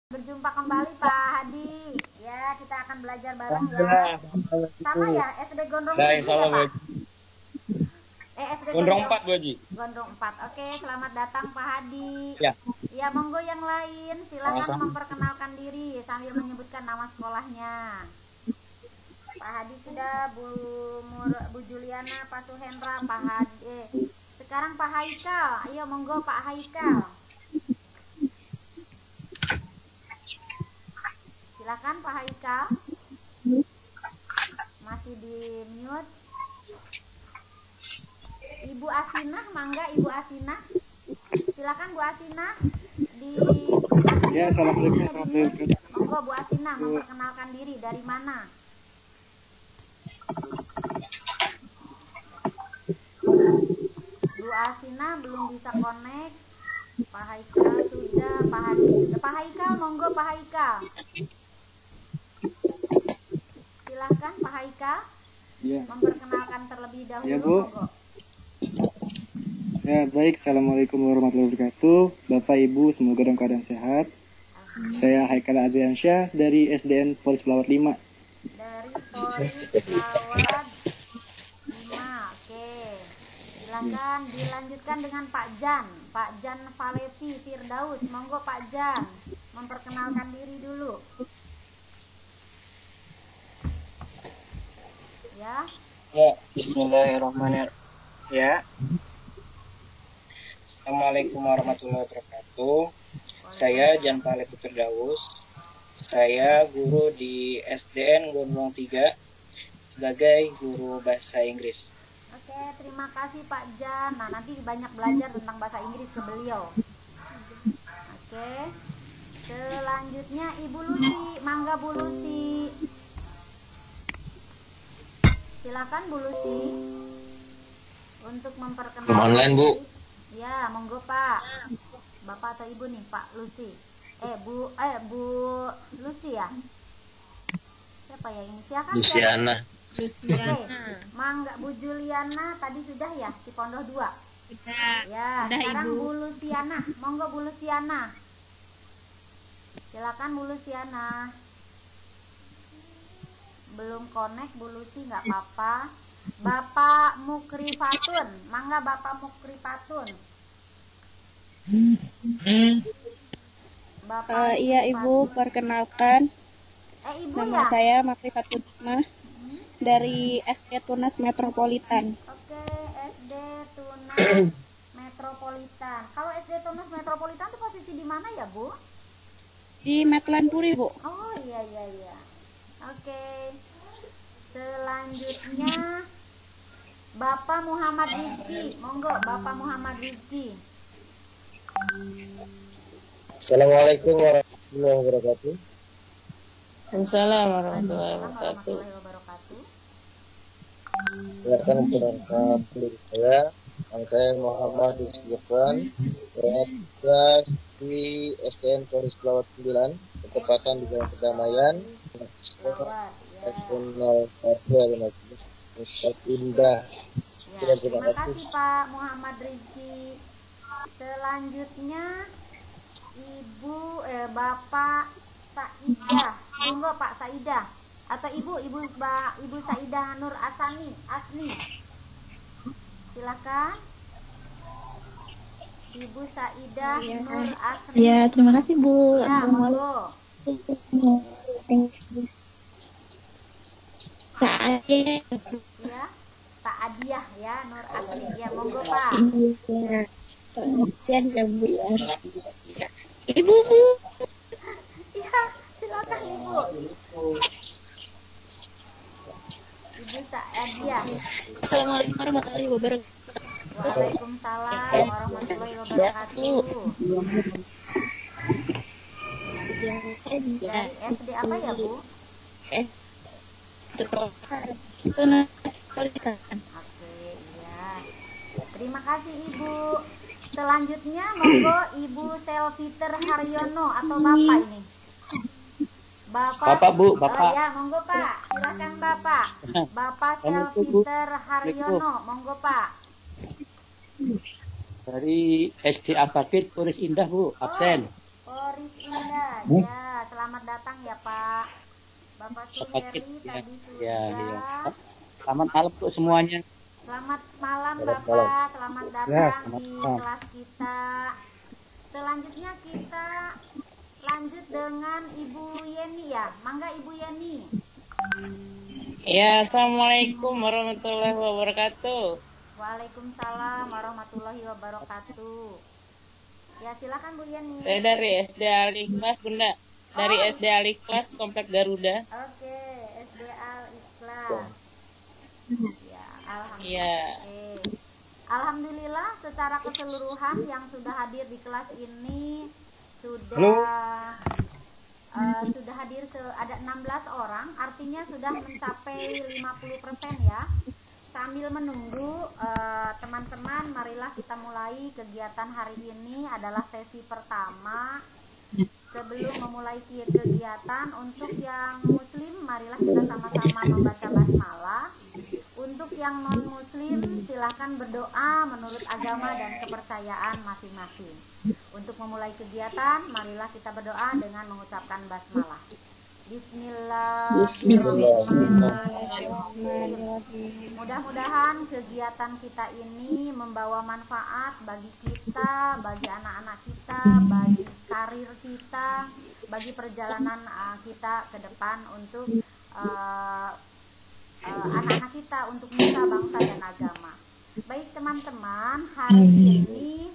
Berjumpa kembali Pak Hadi. Ya, kita akan belajar bareng ya. Sama ya, SD Gondrong 7 ya Pak? SD Gondrong 4 Bu Haji. Gondrong 4. Oke, selamat datang Pak Hadi. Ya. Ya, monggo yang lain silakan memperkenalkan diri sambil menyebutkan nama sekolahnya. Pak Hadi sudah, Bu Juliana, Pak Suhendra, Pak Hadi. Sekarang Pak Haikal. Ayo monggo Pak Haikal. Silakan Pak Haikal. Masih di mute. Ibu Asinah, mangga Ibu Asinah. Silakan Bu Asinah di. Ya, assalamualaikum. Monggo Bu Asinah memperkenalkan diri, dari mana? Bu Asinah belum bisa connect. Pak Haikal sudah, Pak Hadi. Pak Haikal, monggo Pak Haikal. Silahkan Pak Haikal. Ya. Memperkenalkan terlebih dahulu. Ya, Bu. Monggo. Ya, baik. Assalamualaikum warahmatullahi wabarakatuh. Bapak Ibu, semoga dalam keadaan sehat. Saya Haikal Aziansyah dari SDN Polis Pelawat 5. Dari Polis Pelawat 5. Oke. Silakan dilanjutkan dengan Pak Jan. Pak Jan Valeti Firdaus. Monggo Pak Jan. Memperkenalkan diri dulu. Ya. Ya, bismillahirrahmanirrahim. Ya. Assalamualaikum warahmatullahi wabarakatuh. Saya Jan Valeti Firdaus. Saya guru di SDN Gondrong 3 sebagai guru bahasa Inggris. Oke, terima kasih Pak Jan. Nah, nanti banyak belajar tentang bahasa Inggris ke beliau. Oke. Selanjutnya Ibu Lucy, mangga Bu Lucy. Silakan Bu Lucy untuk memperkenalkan. Online, Bu. Ya, monggo Pak. Bapak atau Ibu nih, Pak Lucy. Bu Lucy ya. Siapa ya ini? Silakan. Luciana. Oke, mangga Bu Juliana tadi sudah ya, di Pondok 2. Ya, sekarang Ibu. Bu Luciana, monggo Bu Luciana. Silakan Bu Luciana. Belum connect Bu Lucy, nggak apa-apa. Bapak Mukrifatun, mangga Bapak Mukrifatun. Bapak Iya Ibu, perkenalkan. Ibu Nama ya? saya Makri Fatimah dari SD Tunas Metropolitan. Oke, SD Tunas Metropolitan. Kalau SD Tunas Metropolitan itu posisi di mana ya, Bu? Di Metlan Puri, Bu. Oh, iya. Oke. Selanjutnya Bapak Muhammad Rizki. Monggo Bapak Muhammad Rizki. Assalamualaikum warahmatullahi wabarakatuh. Waalaikumsalam warahmatullahi wabarakatuh. Silakan perkenalkan diri saya Muhammad Rizky Irfan, berada di SDN Polis Pelawat 9, ketepatan di Jalan Perdamaian, Nasional Pada Ustaz Indah. Ya, terima kasih Pak Muhammad Rizky. Selanjutnya Bapak Saidah. Monggo Pak Saidah atau Ibu Saidah Nur Asni. Silakan. Ibu Saidah Nur Asni. Ya, terima kasih Bu. Ya, monggo. Saya Ya, Saadiah ya Nur Asni. Ya, monggo Pak. ya Bu ya. Ibu. Ya, silakan Ibu. Ibu Saadiah. Assalamualaikum warahmatullahi wabarakatuh. Waalaikumsalam warahmatullahi wabarakatuh. Dari SD apa ya, Bu? Metropolitan. Oke, iya. Terima kasih Ibu. Selanjutnya monggo Ibu Selviter Haryono atau Bapak ini. Bapak, Bu, Bapak. Ya, monggo Pak. Silakan Bapak. Bapak Selviter Haryono, monggo Pak. Dari SD Abakit Polis Indah Bu, absen. Polis Indah, ya. Selamat datang ya Pak. Bapak Suherli tadi sudah. Ya. Selamat malam untuk semuanya. Selamat malam Bapak, selamat datang di kelas kita. Selanjutnya kita lanjut dengan Ibu Yeni ya. Mangga Ibu Yeni. Ya, Assalamualaikum warahmatullahi wabarakatuh. Waalaikumsalam warahmatullahi wabarakatuh. Ya silakan Bu Yeni. Saya dari SD Al-Ikhlas Bunda. Dari SD Al-Ikhlas Komplek Garuda. Oke, SD Al-Ikhlas. Ya, alhamdulillah. Iya. Alhamdulillah secara keseluruhan yang sudah hadir di kelas ini sudah hadir ada 16 orang, artinya sudah mencapai 50% ya. Sambil menunggu teman-teman, marilah kita mulai kegiatan hari ini. Adalah sesi pertama. Sebelum memulai kegiatan, untuk yang muslim marilah kita sama-sama membaca basmalah. Untuk yang non muslim silahkan berdoa menurut agama dan kepercayaan masing-masing. Untuk memulai kegiatan marilah kita berdoa dengan mengucapkan basmalah. Bismillahirrahmanirrahim. Mudah-mudahan kegiatan kita ini membawa manfaat bagi kita, bagi anak-anak kita, bagi karir kita, bagi perjalanan kita ke depan untuk anak-anak kita, untuk nusa bangsa dan agama. Baik teman-teman, hari ini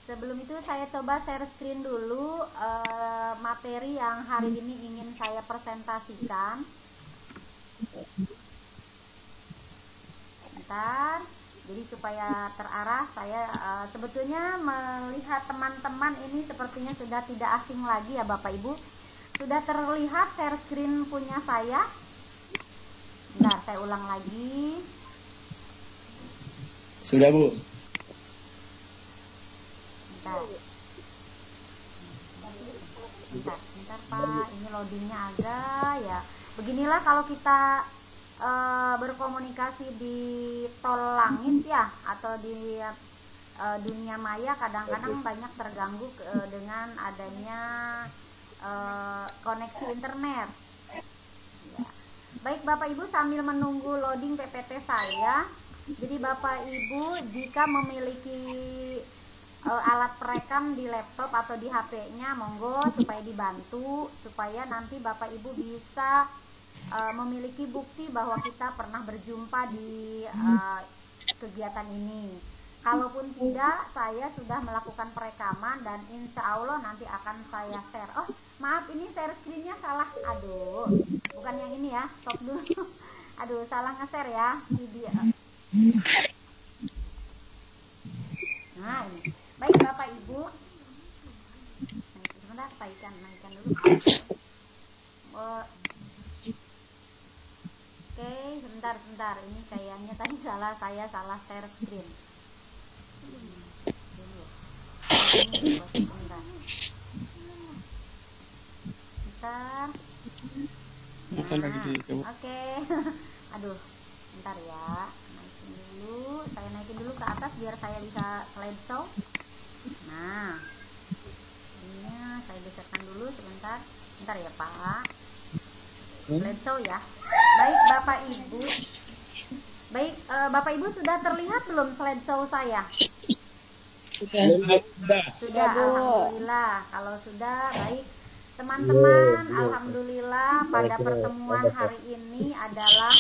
sebelum itu saya coba share screen dulu materi yang hari ini ingin saya presentasikan. Bentar, jadi supaya terarah, saya sebetulnya melihat teman-teman ini sepertinya sudah tidak asing lagi ya Bapak Ibu. Sudah terlihat share screen punya saya. Bentar, saya ulang lagi. Sudah Bu. Bentar Pak, ini loadingnya agak ya. Beginilah kalau kita berkomunikasi di tol langit ya, atau di dunia maya, kadang-kadang banyak terganggu dengan adanya koneksi internet ya. Baik Bapak Ibu, sambil menunggu loading PPT saya, jadi Bapak Ibu jika memiliki alat perekam di laptop atau di HP-nya, monggo supaya dibantu, supaya nanti Bapak Ibu bisa memiliki bukti bahwa kita pernah berjumpa di kegiatan ini. Kalaupun tidak, saya sudah melakukan perekaman dan insya Allah nanti akan saya share. Oh maaf, ini share screen-nya salah. Aduh, bukan yang ini ya, stop dulu. Aduh, salah nge-share ya video. Nah ini. Baik Bapak Ibu, sebentar, naikkan dulu. Oke, sebentar, ini kayaknya tadi saya salah share screen. Bentar. Oke. Aduh, bentar ya. Saya naikin dulu ke atas biar saya bisa slideshow. Nah, ini saya geserkan dulu sebentar ya Pak. Slideshow ya. Baik Bapak Ibu. Baik Bapak Ibu sudah terlihat belum slideshow saya? Sudah. Alhamdulillah. Kalau sudah, baik teman-teman, alhamdulillah pada pertemuan hari ini adalah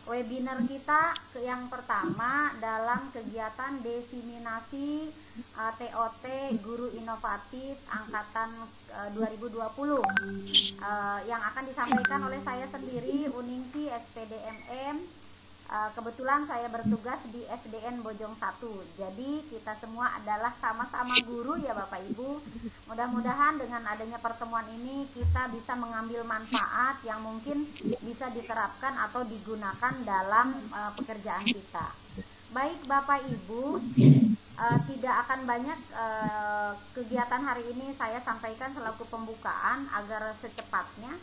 webinar kita yang pertama dalam kegiatan diseminasi TOT Guru Inovatif Angkatan 2020 yang akan disampaikan oleh saya sendiri, Uningsi SPDMM. Kebetulan saya bertugas di SDN Bojong 1. Jadi kita semua adalah sama-sama guru ya Bapak Ibu. Mudah-mudahan dengan adanya pertemuan ini kita bisa mengambil manfaat yang mungkin bisa diterapkan atau digunakan dalam pekerjaan kita. Baik Bapak Ibu, tidak akan banyak kegiatan hari ini saya sampaikan selaku pembukaan agar secepatnya.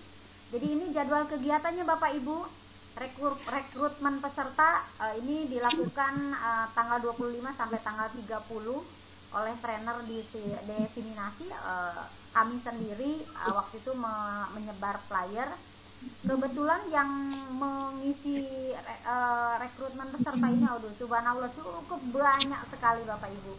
Jadi ini jadwal kegiatannya Bapak Ibu. Rekrutmen peserta ini dilakukan tanggal 25 sampai tanggal 30 oleh trainer di diseminasi kami sendiri waktu itu menyebar flyer. Kebetulan yang mengisi rekrutmen peserta ini, aduh subhanallah cukup banyak sekali Bapak Ibu.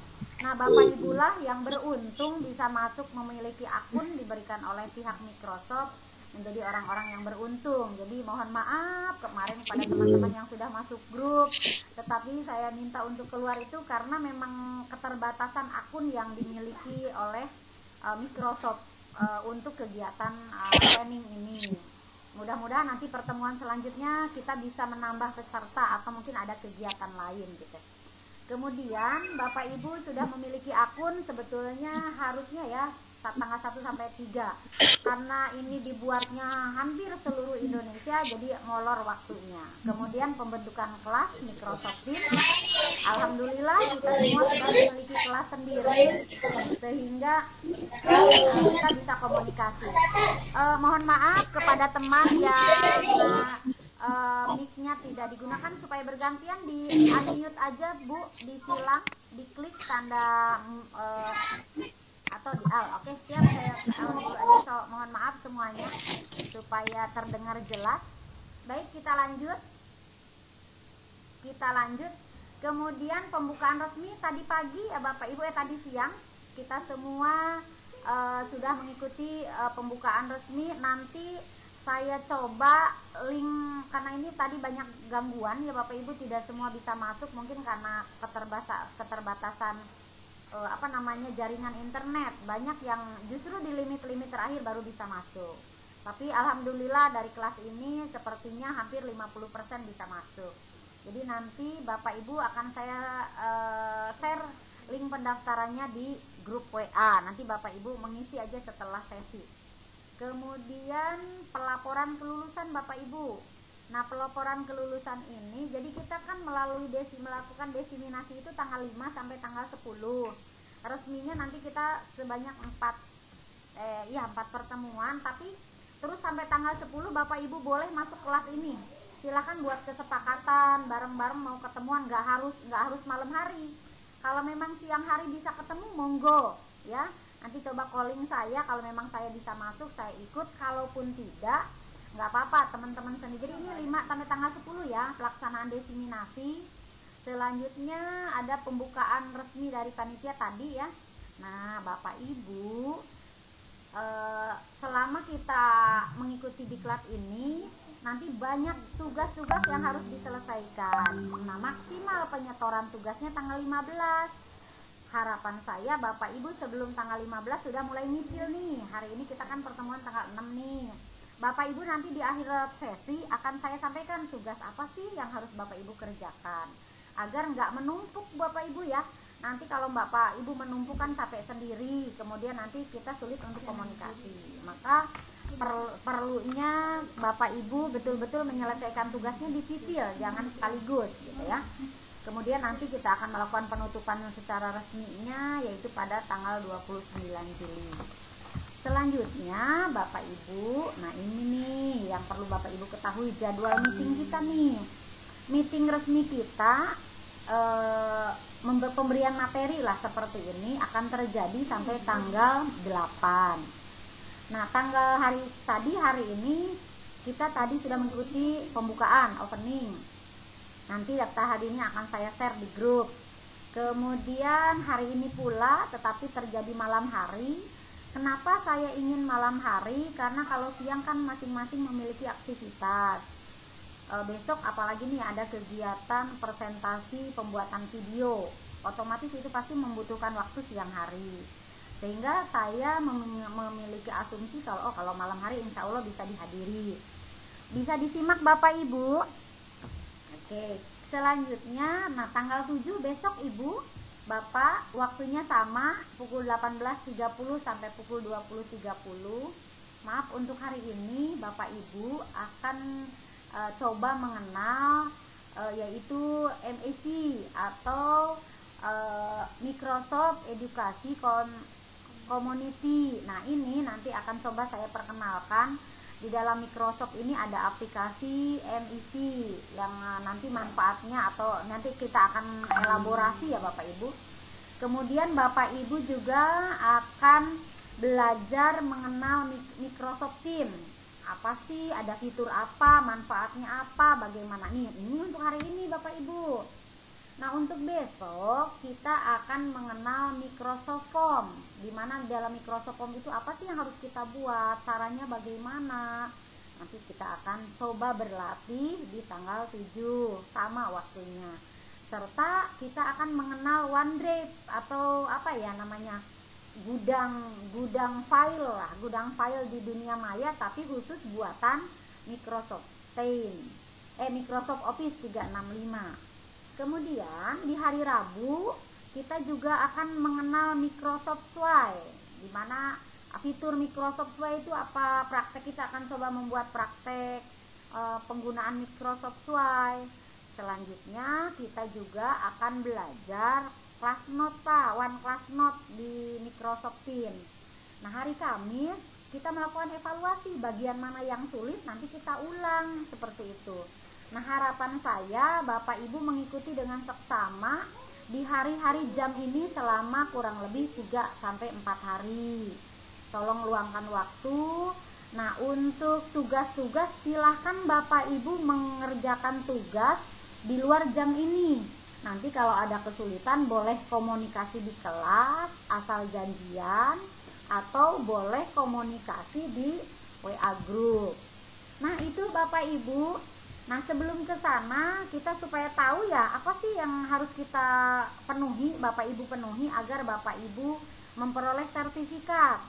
Nah Bapak Ibulah yang beruntung bisa masuk memiliki akun diberikan oleh pihak Microsoft, menjadi orang-orang yang beruntung. Jadi mohon maaf kemarin pada teman-teman yang sudah masuk grup, tetapi saya minta untuk keluar itu karena memang keterbatasan akun yang dimiliki oleh Microsoft untuk kegiatan training ini. Mudah-mudahan nanti pertemuan selanjutnya kita bisa menambah peserta atau mungkin ada kegiatan lain gitu. Kemudian Bapak Ibu sudah memiliki akun, sebetulnya harusnya ya tanggal 1 sampai 3, karena ini dibuatnya hampir seluruh Indonesia jadi molor waktunya. Kemudian pembentukan kelas Microsoft Teams, alhamdulillah kita semua sudah memiliki kelas sendiri sehingga kita bisa komunikasi. Mohon maaf kepada teman yang mic-nya tidak digunakan, supaya bergantian di unmute aja Bu, disilang, diklik tanda atau di al. Oke, siap, saya al dulu aja. So, mohon maaf semuanya supaya terdengar jelas. Baik, kita lanjut. Kemudian pembukaan resmi tadi pagi ya Bapak Ibu, tadi siang kita semua sudah mengikuti pembukaan resmi. Nanti saya coba link, karena ini tadi banyak gangguan ya Bapak Ibu, tidak semua bisa masuk mungkin karena keterbatasan jaringan internet. Banyak yang justru di limit terakhir baru bisa masuk. Tapi alhamdulillah dari kelas ini sepertinya hampir 50% bisa masuk. Jadi nanti Bapak Ibu akan saya share link pendaftarannya di grup WA. Nanti Bapak Ibu mengisi aja setelah sesi. Kemudian pelaporan kelulusan Bapak Ibu. Nah, pelaporan kelulusan ini, jadi kita kan melakukan desiminasi itu tanggal 5 sampai tanggal 10. Resminya nanti kita sebanyak 4 pertemuan, tapi terus sampai tanggal 10 Bapak Ibu boleh masuk kelas ini. Silakan buat kesepakatan bareng-bareng mau ketemuan, nggak harus malam hari. Kalau memang siang hari bisa ketemu, monggo ya. Nanti coba calling saya, kalau memang saya bisa masuk saya ikut, kalaupun tidak nggak apa-apa teman-teman sendiri. Jadi ini 5 sampai tanggal 10 ya pelaksanaan desiminasi. Selanjutnya ada pembukaan resmi dari panitia tadi ya. Nah Bapak Ibu, selama kita mengikuti diklat ini nanti banyak tugas-tugas yang harus diselesaikan. Nah maksimal penyetoran tugasnya tanggal 15. Harapan saya Bapak Ibu sebelum tanggal 15 sudah mulai nyicil nih. Hari ini kita kan pertemuan tanggal 6 nih. Bapak Ibu nanti di akhir sesi akan saya sampaikan tugas apa sih yang harus Bapak Ibu kerjakan, agar nggak menumpuk Bapak Ibu ya. Nanti kalau Bapak Ibu menumpuk kan capek sendiri, kemudian nanti kita sulit untuk komunikasi. Maka perlunya Bapak Ibu betul-betul menyelesaikan tugasnya dicicil, jangan sekaligus gitu ya. Kemudian nanti kita akan melakukan penutupan secara resminya yaitu pada tanggal 29 Juli. Selanjutnya Bapak Ibu, nah ini nih yang perlu Bapak Ibu ketahui, jadwal meeting kita nih. Meeting resmi kita pemberian materi lah seperti ini akan terjadi sampai tanggal 8. Nah hari ini kita tadi sudah mengikuti pembukaan opening. Nanti daftar hadirnya akan saya share di grup. Kemudian hari ini pula tetapi terjadi malam hari. Kenapa saya ingin malam hari? Karena kalau siang kan masing-masing memiliki aktivitas. Besok apalagi nih ada kegiatan presentasi pembuatan video, otomatis itu pasti membutuhkan waktu siang hari. Sehingga saya memiliki asumsi kalau malam hari insya Allah bisa dihadiri. Bisa disimak Bapak Ibu. Oke, selanjutnya tanggal 7 besok Ibu Bapak waktunya sama pukul 18.30 sampai pukul 20.30. Maaf untuk hari ini Bapak Ibu akan coba mengenal yaitu MAC atau Microsoft Education Community. Nah ini nanti akan coba saya perkenalkan. Di dalam Microsoft ini ada aplikasi MIC yang nanti manfaatnya atau nanti kita akan elaborasi ya Bapak Ibu. Kemudian Bapak Ibu juga akan belajar mengenal Microsoft Teams. Apa sih, ada fitur apa, manfaatnya apa, bagaimana nih. Ini untuk hari ini Bapak Ibu. Nah, untuk besok kita akan mengenal Microsoft Form. Dimana dalam Microsoft Form itu apa sih yang harus kita buat, caranya bagaimana. Nanti kita akan coba berlatih di tanggal 7, sama waktunya. Serta kita akan mengenal OneDrive atau apa ya namanya, gudang file lah, gudang file di dunia maya tapi khusus buatan Microsoft Microsoft Office 365. Kemudian di hari Rabu kita juga akan mengenal Microsoft Suite, di mana fitur Microsoft Suite itu apa, praktek kita akan coba membuat praktek penggunaan Microsoft Suite. Selanjutnya kita juga akan belajar Classnote One Classnote di Microsoft Teams. Nah, hari Kamis kita melakukan evaluasi, bagian mana yang sulit nanti kita ulang, seperti itu. Nah, harapan saya Bapak Ibu mengikuti dengan seksama di hari-hari jam ini selama kurang lebih 3-4 hari. Tolong luangkan waktu. Nah, untuk tugas-tugas silahkan Bapak Ibu mengerjakan tugas di luar jam ini. Nanti kalau ada kesulitan boleh komunikasi di kelas asal janjian, atau boleh komunikasi di WA group. Nah, itu Bapak Ibu. Nah, sebelum ke sana kita supaya tahu ya apa sih yang harus kita penuhi, Bapak Ibu penuhi agar Bapak Ibu memperoleh sertifikat.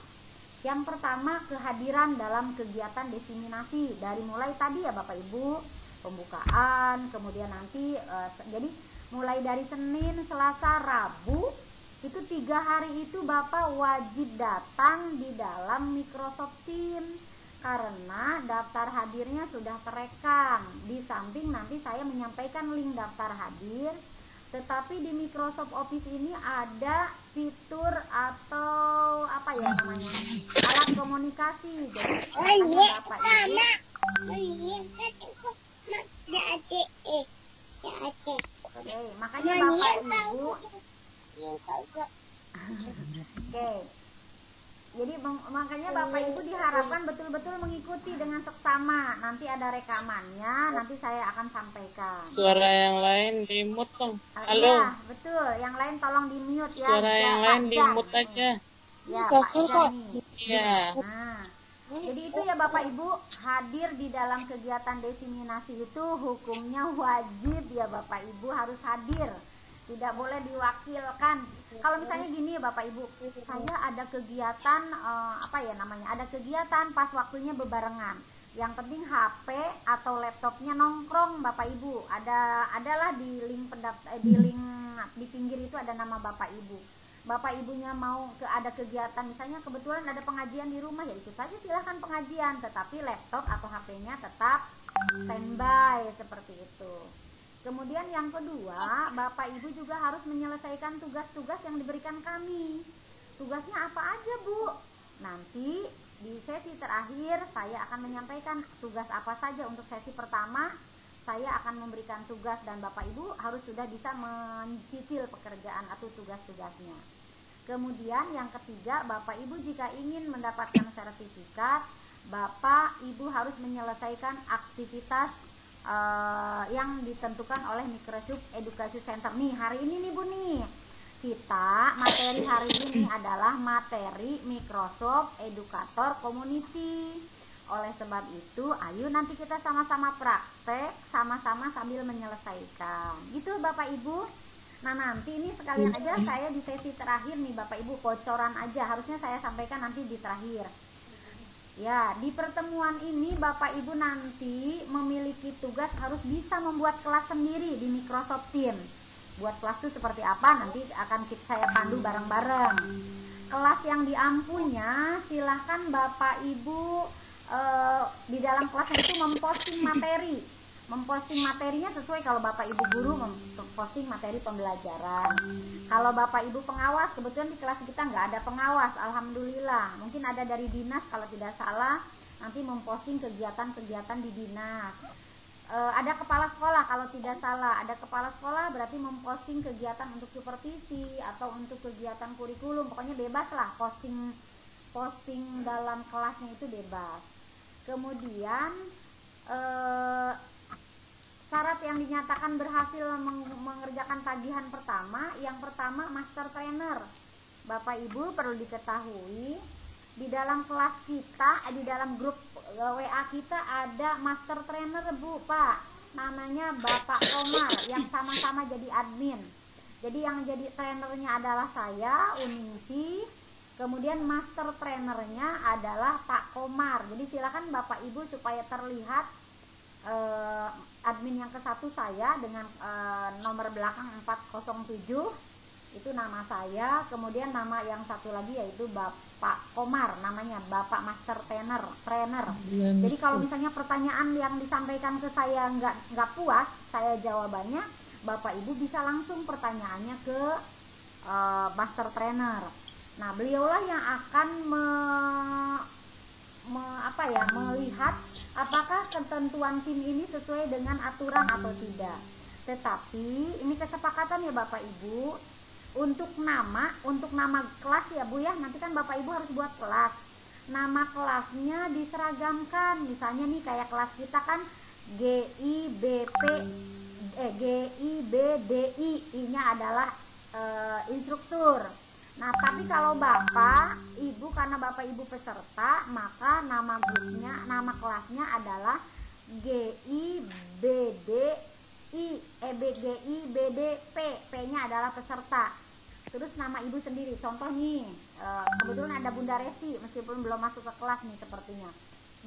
Yang pertama, kehadiran dalam kegiatan diseminasi. Dari mulai tadi ya Bapak Ibu, pembukaan, kemudian nanti jadi mulai dari Senin, Selasa, Rabu, itu 3 hari itu Bapak wajib datang di dalam Microsoft Teams, karena daftar hadirnya sudah terekam. Di samping nanti saya menyampaikan link daftar hadir, tetapi di Microsoft Office ini ada fitur atau apa ya namanya, alat komunikasi. Jadi Bapak Ibu, oke, makanya Bapak Ibu oke. Jadi makanya Bapak Ibu diharapkan betul-betul mengikuti dengan seksama. Nanti ada rekamannya, nanti saya akan sampaikan. Suara yang lain di mute dong. Halo. Ya, betul. Yang lain tolong di mute ya. Suara yang lain di mute aja. Ya, Pak Jani. Iya. Nah, jadi itu ya Bapak Ibu, hadir di dalam kegiatan diseminasi itu hukumnya wajib ya Bapak Ibu, harus hadir. Tidak boleh diwakilkan. Kalau misalnya gini ya Bapak Ibu, saya ada kegiatan apa ya namanya, ada kegiatan pas waktunya bebarengan. Yang penting HP atau laptopnya nongkrong Bapak Ibu. Adalah di link di pinggir itu ada nama Bapak Ibu. Bapak Ibunya mau ada kegiatan, misalnya kebetulan ada pengajian di rumah, ya ikut saja silahkan pengajian, tetapi laptop atau HP-nya tetap standby seperti itu. Kemudian yang kedua, Bapak Ibu juga harus menyelesaikan tugas-tugas yang diberikan kami. Tugasnya apa aja Bu? Nanti di sesi terakhir saya akan menyampaikan tugas apa saja. Untuk sesi pertama saya akan memberikan tugas dan Bapak Ibu harus sudah bisa mencicil pekerjaan atau tugas-tugasnya. Kemudian yang ketiga, Bapak Ibu jika ingin mendapatkan sertifikat, Bapak Ibu harus menyelesaikan aktivitas yang ditentukan oleh Microsoft Education Center. Nih hari ini nih Bu nih, kita materi hari ini adalah materi Microsoft Educator Community. Oleh sebab itu, ayo nanti kita sama-sama praktek, sama-sama sambil menyelesaikan. Gitu Bapak Ibu. Nah nanti ini sekalian aja saya di sesi terakhir nih Bapak Ibu, bocoran aja, harusnya saya sampaikan nanti di terakhir. Ya, di pertemuan ini Bapak Ibu nanti memiliki tugas harus bisa membuat kelas sendiri di Microsoft Teams. Buat kelas itu seperti apa nanti akan saya pandu bareng-bareng. Kelas yang diampunya silahkan Bapak Ibu di dalam kelas itu memposting materi. Memposting materinya sesuai, kalau Bapak Ibu guru memposting materi pembelajaran. Kalau Bapak Ibu pengawas, kebetulan di kelas kita nggak ada pengawas, alhamdulillah. Mungkin ada dari dinas kalau tidak salah, nanti memposting kegiatan-kegiatan di dinas. Ada kepala sekolah kalau tidak salah, ada kepala sekolah berarti memposting kegiatan untuk supervisi atau untuk kegiatan kurikulum, pokoknya bebas lah posting posting dalam kelasnya itu bebas. Kemudian syarat yang dinyatakan berhasil mengerjakan tagihan pertama, yang pertama master trainer. Bapak Ibu perlu diketahui di dalam kelas kita, di dalam grup WA kita ada master trainer Bu Pak, namanya Bapak Komar yang sama-sama jadi admin. Jadi yang jadi trainernya adalah saya, Uningsi, kemudian master trainernya adalah Pak Komar. Jadi silakan Bapak Ibu supaya terlihat admin yang ke-1 saya dengan nomor belakang 407 itu nama saya, kemudian nama yang satu lagi yaitu Bapak Komar, namanya Bapak Master Trainer. Jadi kalau misalnya pertanyaan yang disampaikan ke saya nggak puas saya jawabannya, Bapak Ibu bisa langsung pertanyaannya ke Master Trainer. Nah, beliaulah yang akan melihat apakah ketentuan tim ini sesuai dengan aturan atau tidak. Tetapi ini kesepakatan ya Bapak Ibu, untuk nama kelas ya Bu ya, nanti kan Bapak Ibu harus buat kelas. Nama kelasnya diseragamkan. Misalnya nih kayak kelas kita kan GIBDI, I-nya adalah instruktur. Nah, tapi kalau Bapak Ibu, karena Bapak Ibu peserta, maka nama grupnya, nama kelasnya adalah GIBDP, P-nya adalah peserta. Terus nama Ibu sendiri. Contoh nih, kebetulan ada Bunda Resi, meskipun belum masuk ke kelas nih sepertinya.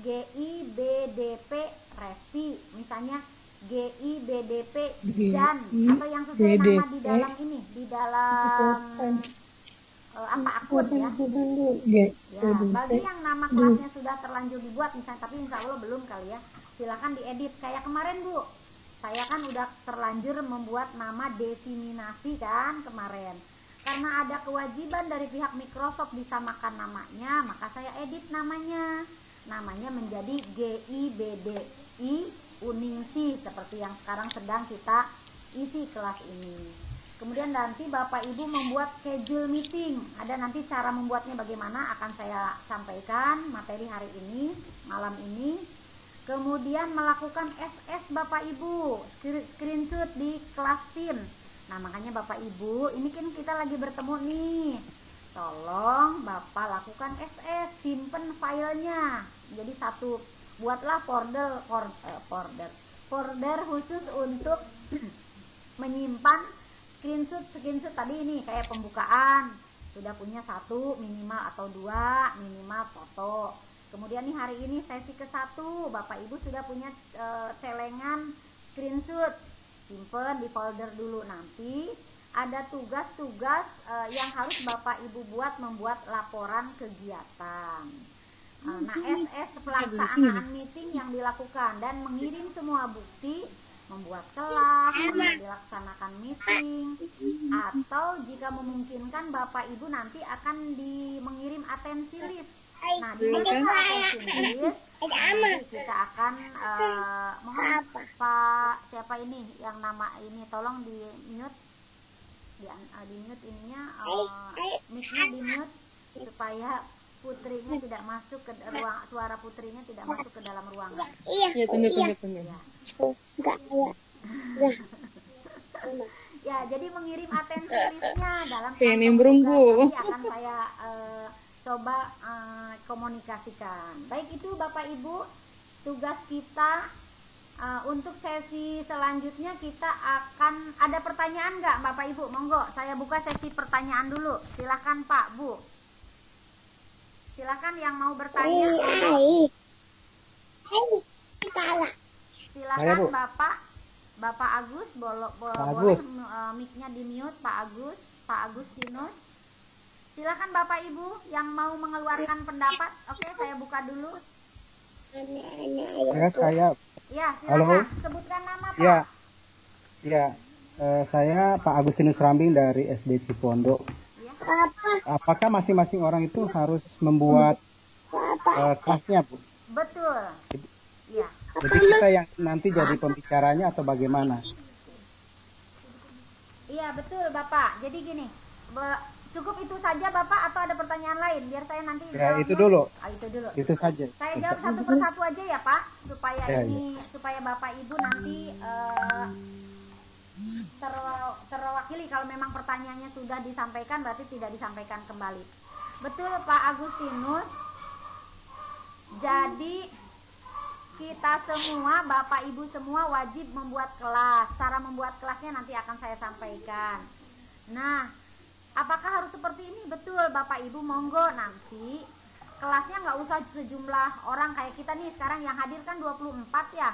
GIBDP Resi, misalnya GIBDP Jan, atau yang sesuai nama di dalam ini, di dalam akun ya. Bagi yang nama kelasnya sudah terlanjur dibuat misalnya, tapi insya Allah belum kali ya, silakan diedit. Kayak kemarin Bu, saya kan udah terlanjur membuat nama diseminasi kan kemarin. Karena ada kewajiban dari pihak Microsoft disamakan namanya, maka saya edit namanya menjadi GIBDI Uningsi, seperti yang sekarang sedang kita isi kelas ini. Kemudian nanti Bapak Ibu membuat schedule meeting. Ada nanti cara membuatnya bagaimana akan saya sampaikan materi hari ini, malam ini. Kemudian melakukan SS Bapak Ibu, screenshot di kelas tim. Nah, makanya Bapak Ibu, ini kan kita lagi bertemu nih. Tolong Bapak lakukan SS, simpen filenya. Jadi buatlah folder khusus untuk menyimpan screenshot tadi ini, kayak pembukaan sudah punya 1 minimal atau 2 minimal foto. Kemudian nih hari ini sesi ke-1 Bapak Ibu sudah punya celengan screenshot, simpen di folder dulu. Nanti ada tugas-tugas yang harus Bapak Ibu membuat laporan kegiatan. Nah, SS pelaksanaan meeting yang dilakukan dan mengirim semua bukti membuat kelas, dilaksanakan meeting, atau jika memungkinkan Bapak Ibu nanti akan mengirim atensi list. Nah, di atensi list nanti kita akan mohon Pak siapa ini yang nama ini tolong di mute, di mute ininya, mic-nya di mute supaya putrinya tidak masuk ke ruang, suara putrinya tidak masuk ke dalam ruangan. Iya, tunggu. Ya. Ya, jadi mengirim atensi listnya dalam nimbrung Bu. nanti akan saya coba komunikasikan. Baik, itu Bapak Ibu tugas kita. Untuk sesi selanjutnya kita akan ada pertanyaan nggak Bapak Ibu? Monggo, saya buka sesi pertanyaan dulu. Silakan Pak, Bu. Silakan yang mau bertanya. Silakan Bapak Agus, boleh mic-nya di mute Pak Agustinus. Silakan Bapak Ibu yang mau mengeluarkan pendapat. Oke, saya buka dulu. Saya. Ya, silakan. Halo. Sebutkan nama Pak. Ya, saya Pak Agustinus Rambing dari SD Cipondo. Ya. Apakah masing-masing orang itu harus membuat kelasnya, Bu? Betul. Ya. Jadi kita yang nanti jadi pembicaranya atau bagaimana? Iya, betul Bapak. Jadi gini, Cukup itu saja Bapak atau ada pertanyaan lain? Biar saya nanti Ya, jawab itu dulu. Itu dulu. Itu saja. Saya jawab satu persatu aja ya Pak, supaya Ya, supaya Bapak Ibu nanti terwakili. Kalau memang pertanyaannya sudah disampaikan berarti tidak disampaikan kembali. Betul Pak Agustinus. Jadi kita semua, Bapak Ibu semua wajib membuat kelas. Cara membuat kelasnya nanti akan saya sampaikan. Nah, apakah harus seperti ini? Betul Bapak Ibu, monggo nanti kelasnya nggak usah sejumlah orang kayak kita nih sekarang yang hadir kan 24 ya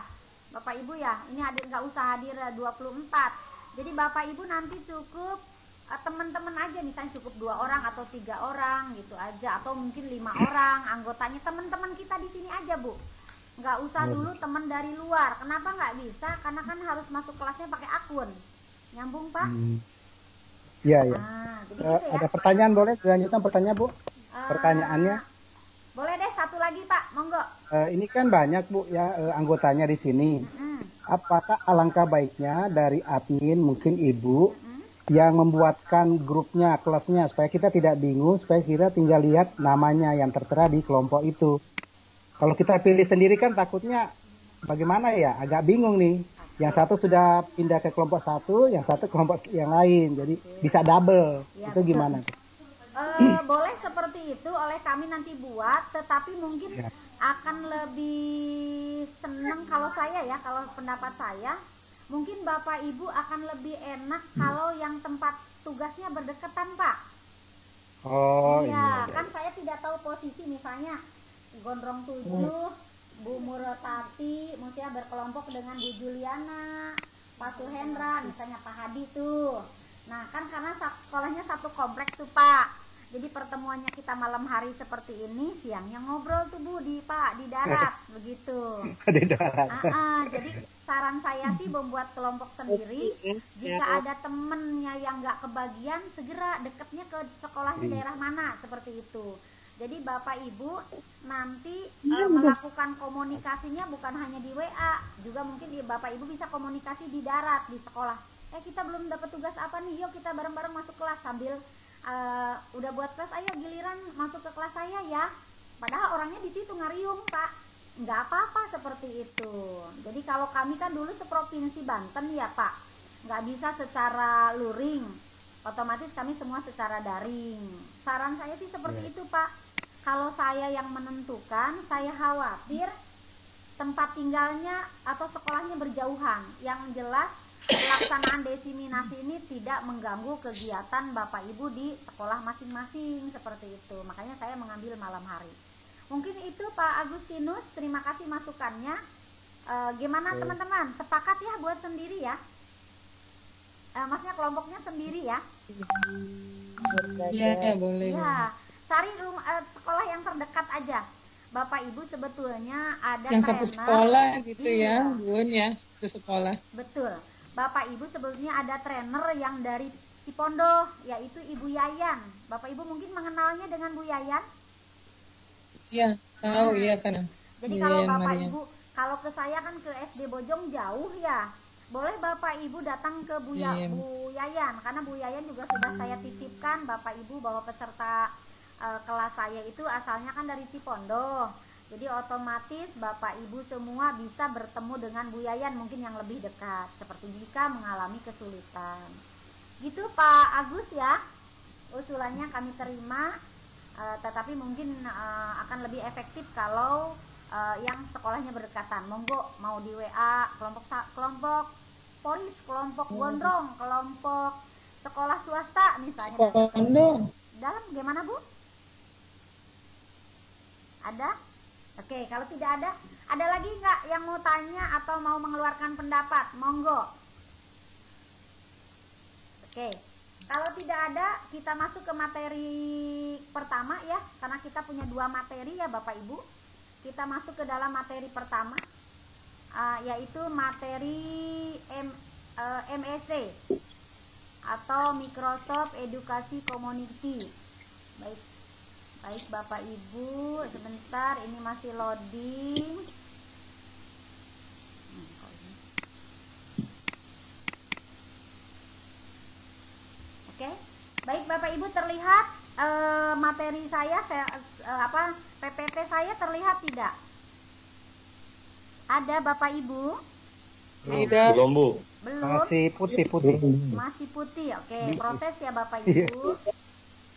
Bapak Ibu ya. Ini hadir, nggak usah hadir 24. Jadi Bapak Ibu nanti cukup teman-teman aja, misalnya cukup 2 orang atau 3 orang gitu aja, atau mungkin 5 orang anggotanya teman-teman kita di sini aja Bu. Nggak usah dulu teman dari luar. Kenapa nggak bisa? Karena kan harus masuk kelasnya pakai akun. Nyambung Pak? Iya, iya. Jadi gitu ya. Ada pertanyaan boleh? Dilanjutkan pertanyaan Bu? Pertanyaannya. Boleh deh, satu lagi Pak, monggo. Ini kan banyak Bu ya anggotanya di sini. Apakah alangkah baiknya dari admin mungkin Ibu yang membuatkan grupnya, kelasnya, supaya kita tidak bingung, supaya kita tinggal lihat namanya yang tertera di kelompok itu. Kalau kita pilih sendiri kan takutnya bagaimana ya, agak bingung nih. Yang satu sudah pindah ke kelompok satu, yang satu kelompok yang lain, jadi bisa double. Ya, itu gimana? Boleh seperti itu, oleh kami nanti buat, tetapi mungkin akan lebih senang kalau saya ya, kalau pendapat saya, mungkin Bapak Ibu akan lebih enak kalau yang tempat tugasnya berdekatan Pak. Oh iya. Kan saya tidak tahu posisi, misalnya Gondrong 7, Bu Murotati, maksudnya berkelompok dengan Bu Juliana, Pak Suhendra, misalnya Pak Hadi tuh. Nah kan karena sekolahnya satu kompleks tuh Pak. Jadi pertemuannya kita malam hari seperti ini, siangnya ngobrol tuh Bu di darat begitu. Di darat. Jadi saran saya sih membuat kelompok sendiri. Jika ada temennya yang nggak kebagian, segera dekatnya ke sekolahnya daerah mana seperti itu. Jadi Bapak Ibu nanti melakukan komunikasinya bukan hanya di WA, juga mungkin Bapak Ibu bisa komunikasi di darat di sekolah. Kita belum dapat tugas apa nih, yuk kita bareng-bareng masuk kelas sambil udah buat kelas, ayo giliran masuk ke kelas saya ya. Padahal orangnya di situ ngariung Pak, nggak apa-apa seperti itu. Jadi kalau kami kan dulu seprovinsi Banten ya Pak, nggak bisa secara luring, otomatis kami semua secara daring. Saran saya sih seperti itu Pak. Kalau saya yang menentukan, saya khawatir tempat tinggalnya atau sekolahnya berjauhan. Yang jelas pelaksanaan desiminasi ini tidak mengganggu kegiatan Bapak Ibu di sekolah masing-masing seperti itu. Makanya saya mengambil malam hari. Mungkin itu Pak Agustinus, terima kasih masukannya. Gimana teman-teman? Sepakat ya buat sendiri ya? Maksudnya kelompoknya sendiri ya? Iya, boleh. Ya, cari sekolah yang terdekat aja. Bapak Ibu sebetulnya ada yang satu sekolah gitu ya, Bun ya, satu sekolah. Betul. Bapak Ibu sebetulnya ada trainer yang dari Cipondo, yaitu Ibu Yayan. Bapak Ibu mungkin mengenalnya dengan Bu Yayan? Iya, tahu ya kan. Jadi kalau Bapak Ibu, kalau ke saya kan ke SD Bojong jauh ya. Boleh Bapak Ibu datang ke Bu Yayan, karena Bu Yayan juga sudah saya titipkan Bapak Ibu bahwa peserta kelas saya itu asalnya kan dari Cipondo. Jadi otomatis Bapak Ibu semua bisa bertemu dengan Bu Yayan mungkin yang lebih dekat, seperti jika mengalami kesulitan. Gitu Pak Agus ya, usulannya kami terima, tetapi mungkin akan lebih efektif kalau yang sekolahnya berdekatan. Monggo mau di WA, kelompok polis, kelompok gondrong, kelompok sekolah swasta misalnya. Dalam gimana Bu? Ada? Oke, kalau tidak ada lagi nggak yang mau tanya atau mau mengeluarkan pendapat? Monggo. Oke, kalau tidak ada, kita masuk ke materi pertama ya, karena kita punya 2 materi ya Bapak Ibu. Kita masuk ke dalam materi pertama, yaitu materi MEC atau Microsoft Education Community. Baik Bapak Ibu, sebentar ini masih loading. Oke. Baik Bapak Ibu, terlihat materi saya, PPT saya terlihat tidak? Ada Bapak Ibu? Tidak. Belum, Bu. Belum? Masih putih. Masih putih. Oke, proses ya Bapak Ibu.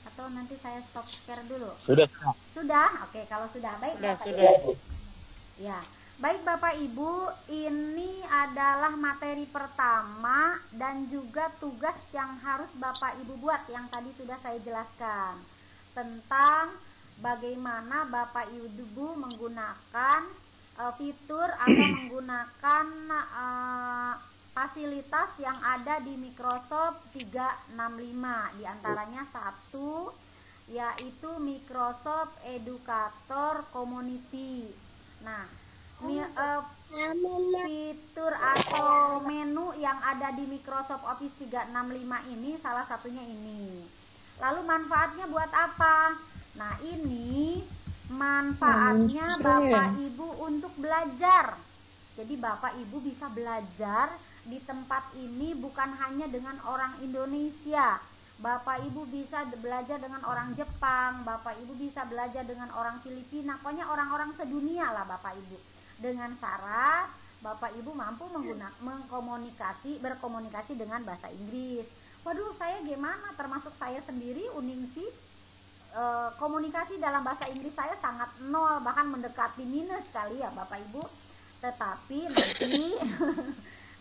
Atau nanti saya stop share dulu. Sudah. Sudah? Oke, kalau sudah baik Bapak Sudah. Ibu. Ya. Baik Bapak Ibu, ini adalah materi pertama dan juga tugas yang harus Bapak Ibu buat yang tadi sudah saya jelaskan tentang bagaimana Bapak Ibu menggunakan fitur atau menggunakan fasilitas yang ada di Microsoft 365, diantaranya satu yaitu Microsoft Educator Community. Nah, fitur atau menu yang ada di Microsoft Office 365 ini salah satunya ini. Lalu manfaatnya buat apa? Nah, ini manfaatnya Bapak Ibu untuk belajar. Jadi Bapak Ibu bisa belajar di tempat ini bukan hanya dengan orang Indonesia. Bapak Ibu bisa belajar dengan orang Jepang, Bapak Ibu bisa belajar dengan orang Filipina, pokoknya orang-orang sedunia lah Bapak Ibu. Dengan syarat Bapak Ibu mampu berkomunikasi dengan bahasa Inggris. Waduh, saya gimana? Termasuk saya sendiri Uningsi, komunikasi dalam bahasa Inggris saya sangat nol, bahkan mendekati minus sekali ya Bapak Ibu. Tetapi nanti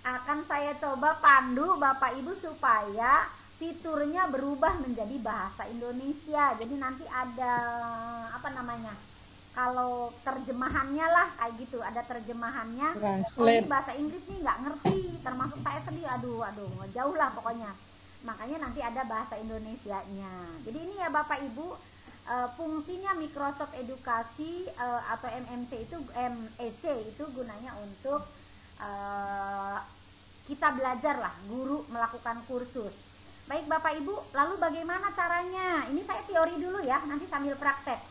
akan saya coba pandu Bapak Ibu supaya fiturnya berubah menjadi bahasa Indonesia. Jadi nanti ada kalau terjemahannya lah kayak gitu, ada terjemahannya. Ini bahasa Inggris nih nggak ngerti, termasuk saya sendiri. Aduh, jauh lah pokoknya. Makanya nanti ada bahasa Indonesianya. Jadi ini ya Bapak Ibu, fungsinya Microsoft Edukasi atau MEC itu gunanya untuk kita belajar lah, guru melakukan kursus. Baik Bapak Ibu, lalu bagaimana caranya? Ini saya teori dulu ya, nanti sambil praktek.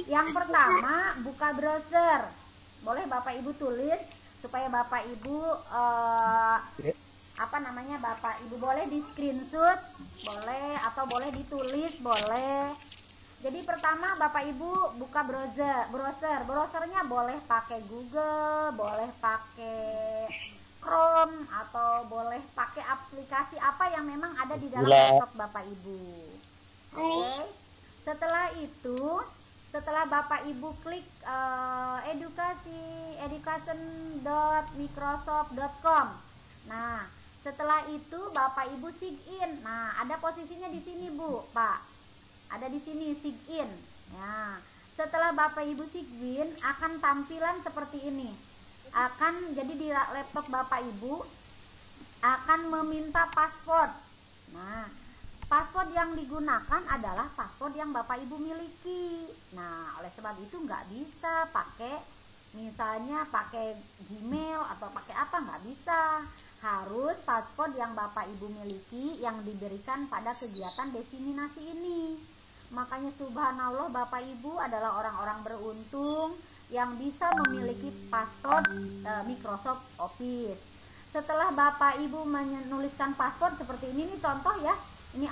Yang pertama, buka browser. Boleh Bapak Ibu tulis supaya Bapak Ibu Bapak Ibu boleh di screenshot, boleh, atau boleh ditulis, boleh. Jadi pertama Bapak Ibu buka browsernya boleh pakai Google, boleh pakai Chrome, atau boleh pakai aplikasi apa yang memang ada di dalam laptop Bapak Ibu. Oke. Setelah Bapak Ibu klik education.microsoft.com. Nah, setelah itu Bapak Ibu sign in. Nah, ada posisinya di sini Bu, Pak. Ada di sini sign in. Ya. Setelah Bapak Ibu sign in, akan tampilan seperti ini. Jadi di laptop Bapak Ibu akan meminta password. Nah, password yang digunakan adalah password yang Bapak Ibu miliki. Nah, oleh sebab itu nggak bisa pakai Gmail atau pakai apa, nggak bisa. Harus password yang Bapak Ibu miliki yang diberikan pada kegiatan diseminasi ini. Makanya subhanallah Bapak Ibu adalah orang-orang beruntung yang bisa memiliki password Microsoft Office. Setelah Bapak Ibu menuliskan password seperti ini, contoh ya. Ini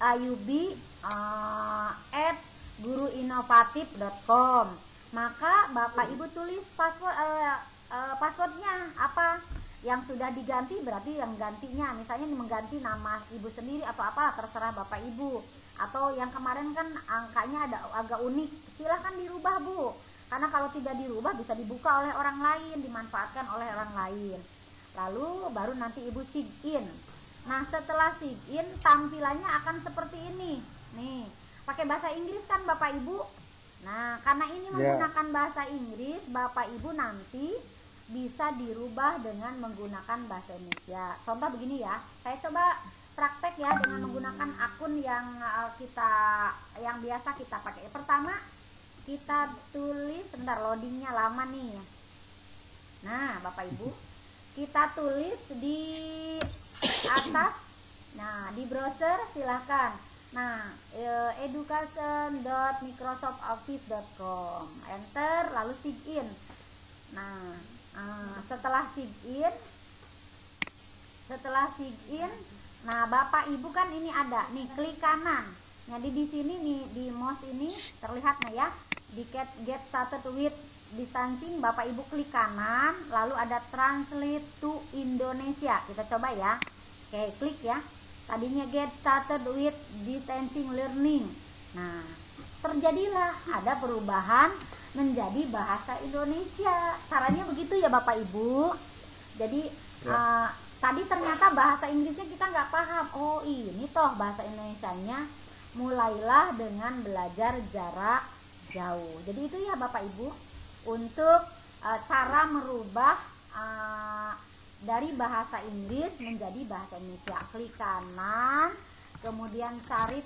ayubi@guruinovatif.com. Maka Bapak Ibu tulis passwordnya apa yang sudah diganti, berarti yang gantinya misalnya mengganti nama Ibu sendiri atau apa, terserah Bapak Ibu. Atau yang kemarin kan angkanya agak unik, silahkan dirubah Bu, karena kalau tidak dirubah bisa dibuka oleh orang lain, dimanfaatkan oleh orang lain. Lalu baru nanti Ibu sign in. Nah, setelah sign in tampilannya akan seperti ini. Nih, pakai bahasa Inggris kan Bapak Ibu. Nah, karena ini menggunakan bahasa Inggris, Bapak Ibu nanti bisa dirubah dengan menggunakan bahasa Indonesia. Contoh begini ya, saya coba praktek ya dengan menggunakan akun yang biasa kita pakai. Pertama, kita tulis, sebentar loadingnya lama nih. Nah, Bapak Ibu, kita tulis di atas. Nah, di browser silahkan. Nah, education.microsoftoffice.com, enter, lalu sign in. Nah, setelah sign in, nah Bapak Ibu kan ini ada nih, klik kanan. Jadi di sini nih di mouse ini terlihat nah ya, di get started with distancing, Bapak Ibu klik kanan, lalu ada translate to Indonesia. Kita coba ya. Oke, klik ya. Tadinya get started with distancing learning. Nah, terjadilah ada perubahan menjadi bahasa Indonesia. Caranya begitu ya Bapak Ibu. Jadi tadi ternyata bahasa Inggrisnya kita nggak paham. Oh ini toh bahasa Indonesianya. Mulailah dengan belajar jarak jauh. Jadi itu ya Bapak Ibu untuk cara merubah dari bahasa Inggris menjadi bahasa Indonesia. Klik kanan, kemudian cari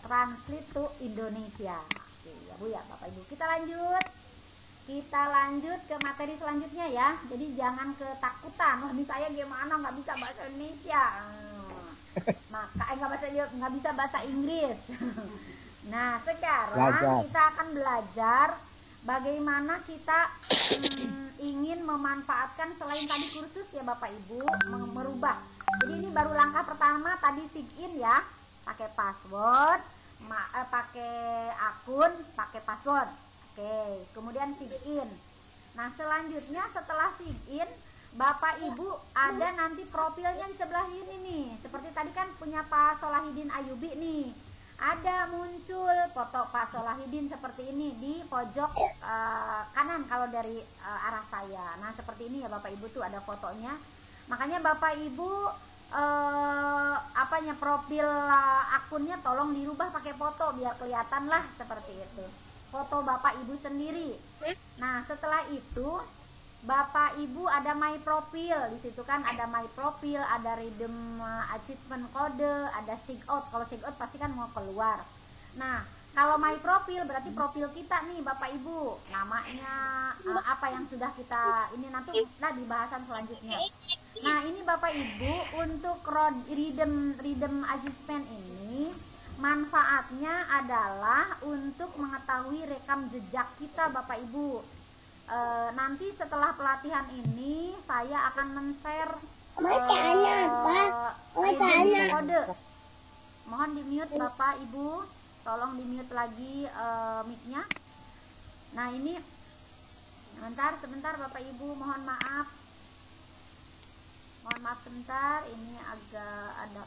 translate to Indonesia. Oke, ya Bu ya Bapak Ibu. Kita lanjut ke materi selanjutnya ya. Jadi jangan ketakutan. Wah, saya gimana nggak bisa bahasa Indonesia. Maka nggak bisa bahasa Inggris. Nah, sekarang kita akan belajar bagaimana kita ingin memanfaatkan selain tadi kursus ya Bapak Ibu merubah. Jadi ini baru langkah pertama tadi sign in ya, pakai password, pakai akun, pakai password. Oke, kemudian sign in. Nah, selanjutnya setelah sign in, Bapak Ibu ada nanti profilnya di sebelah ini nih. Seperti tadi kan punya Pak Solahidin Ayubi nih. Ada muncul foto Pak Solahidin seperti ini di pojok kanan kalau dari arah saya. Nah, seperti ini ya Bapak Ibu tuh ada fotonya. Makanya Bapak Ibu profil akunnya tolong dirubah pakai foto biar kelihatan lah seperti itu. Foto Bapak Ibu sendiri. Nah, setelah itu Bapak Ibu ada my profil, di situ kan ada my profil, ada redeem achievement code, ada sign out. Kalau sign out pasti kan mau keluar. Nah, kalau my profil berarti profil kita nih Bapak Ibu, namanya apa yang sudah kita ini nanti di bahasan selanjutnya. Nah, ini Bapak Ibu untuk redeem achievement ini manfaatnya adalah untuk mengetahui rekam jejak kita Bapak Ibu. Nanti setelah pelatihan ini saya akan men-share kode. Mohon di-mute Bapak Ibu, tolong di-mute lagi mic-nya. Nah, ini sebentar Bapak Ibu, mohon maaf. Mohon maaf sebentar, ini agak ada.